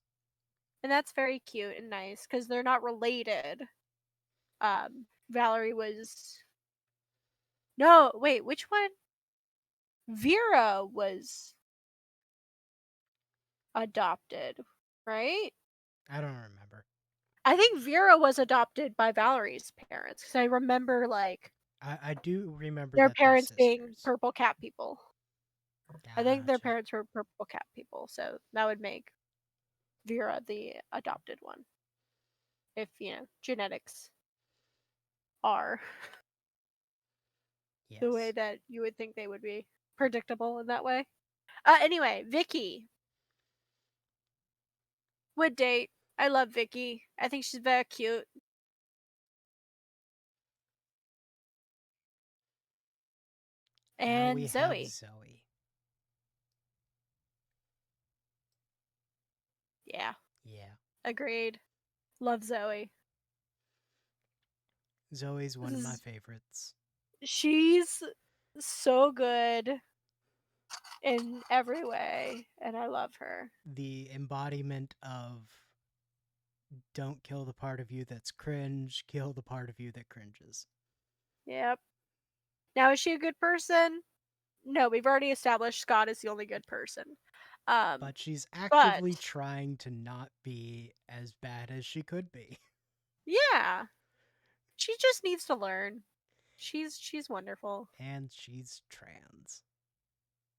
and that's very cute and nice because they're not related. Valerie was no, wait, which one? Vera was adopted, right? I don't remember. I think Vera was adopted by Valerie's parents because I remember like I do remember their that they're parents being sisters. purple cat people. I think their Gotcha. parents were purple cat people, so that would make Vera the adopted one. If genetics are the way Yes. that you would think they would be predictable in that way. Anyway, Vicky would date. I love Vicky. I think she's very cute. Now we And have Zoe. Zoe. Yeah, Yeah. agreed. Love Zoe. Zoe's one of my favorites. She's so good in every way, and I love her. The embodiment of don't kill the part of you that's cringe, kill the part of you that cringes. Yep. Now, is she a good person? No, we've already established Scott is the only good person. Um, But she's but actively trying to not be as bad as she could be. yeah, she just needs to learn. She's wonderful. And she's trans.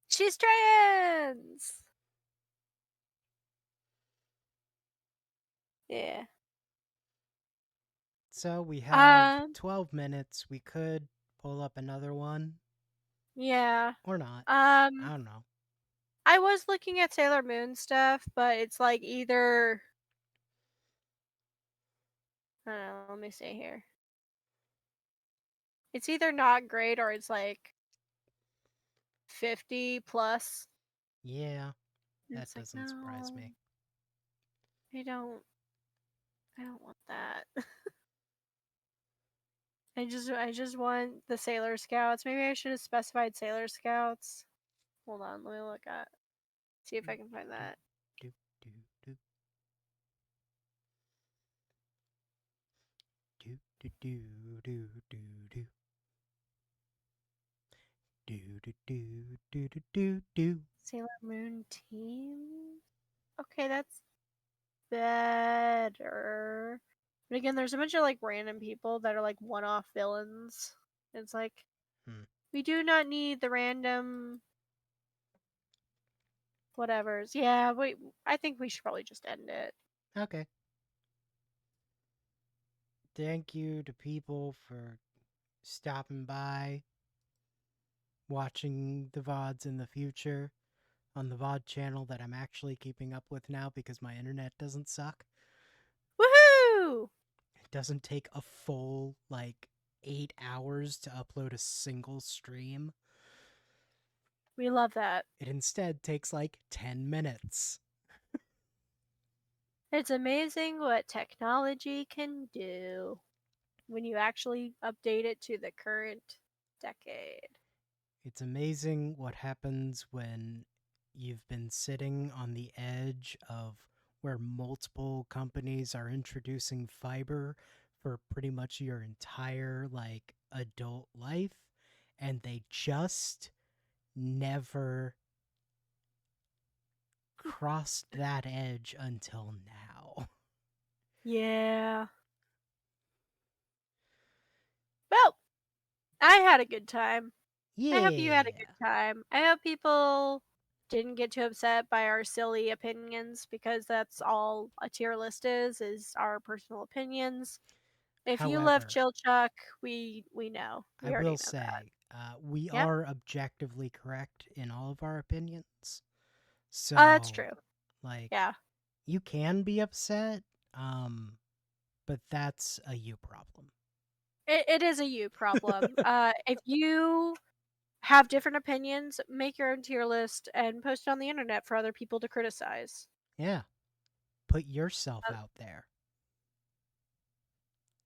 She's trans. Yeah. So we have Um. 12 minutes. We could pull up another one Yeah. or not. I Um. don't know. I was looking at Sailor Moon stuff, but it's like either. I don't know. Let me see here. It's either not great or it's like 50 plus. Yeah. And That it's like, doesn't surprise no, me. I don't I don't want that. I just want the Sailor Scouts. Maybe I should have specified Sailor Scouts. Hold on, let me look at see if I can find Do, that. do, do, do, do, do, do, do, do, do. Do do do do do do do. Sailor Moon team. Okay, that's better. But again, there's a bunch of like random people that are like one-off villains. It's like Hmm. we do not need the random whatevers. Yeah, wait. I think we should probably just end it. Okay. Thank you to people for stopping by, watching the VODs in the future on the VOD channel that I'm actually keeping up with now because my internet doesn't suck. Woohoo! It doesn't take a full, like, 8 hours to upload a single stream. We love that. It instead takes like 10 minutes. It's amazing what technology can do when you actually update it to the current decade. It's amazing what happens when you've been sitting on the edge of where multiple companies are introducing fiber for pretty much your entire like adult life and they just never crossed that edge until now. Yeah. Well, I had a good time. I hope you had a Yeah. good time. I hope people didn't get too upset by our silly opinions because that's all a tier list is our personal opinions. If you love However, Chill Chuck, we know. I We will already know that. say we Yep. are objectively correct in all of our opinions. That's So, true. like, Yeah. you can be upset, um, but that's a you problem. It is a you problem. If you have different opinions, make your own tier list and post it on the internet for other people to criticize. Yeah, put yourself Uh, out there.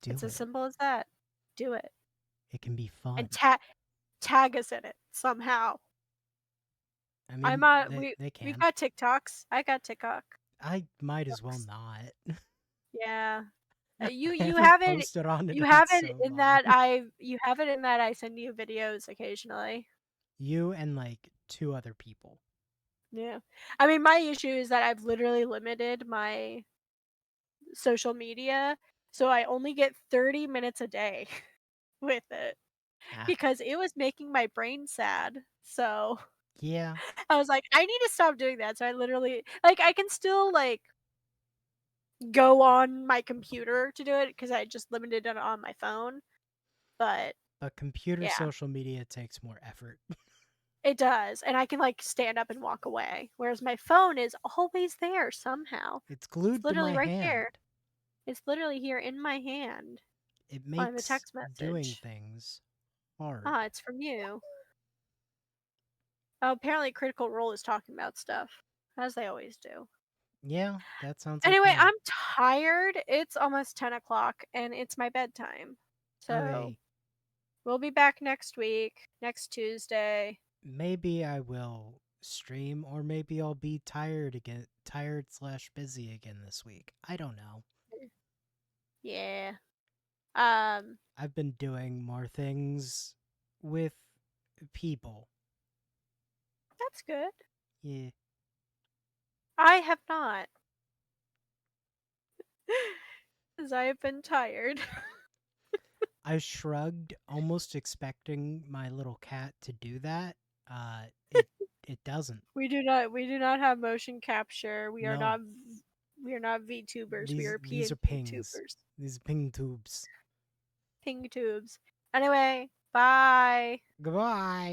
It's Do as it. simple as that. Do it. It can be And fun. tag us in it somehow. I I'm mean, they we've can. got TikToks. I got TikTok. I might as well Looks. not. Yeah. You I you haven't have it posted on it you in have it so in long. that I send you videos occasionally. You and like two other people. Yeah. I mean my issue is that I've literally limited my social media so I only get 30 minutes a day with it Ah, because it was making my brain sad. So yeah, I was like, I need to stop doing that. So I literally like I can still like go on my computer to do it because I just limited it on my phone. But but computer yeah, social media takes more effort. it does. And I can like stand up and walk away. Whereas my phone is always there somehow. It's It's glued to literally my right here. hand. It's literally here in my hand It on the makes text doing message. things hard. Ah, it's from you. Oh, apparently Critical Role is talking about stuff, as they always do. Yeah, that sounds like Anyway, them. I'm tired. It's almost 10 o'clock and it's my bedtime. So Okay, we'll be back next week, next Tuesday. maybe I will stream, or maybe I'll be tired again, tired slash busy again this week. I don't know. Yeah. Um, I've been doing more things with people. that's good. Yeah, I have not, as I have been tired. I shrugged, almost expecting my little cat to do that. It it doesn't. We do not have motion capture. No, We are not VTubers. We are these are PNG pings. tubers. These are ping tubes. Ping tubes. Anyway, bye. Goodbye.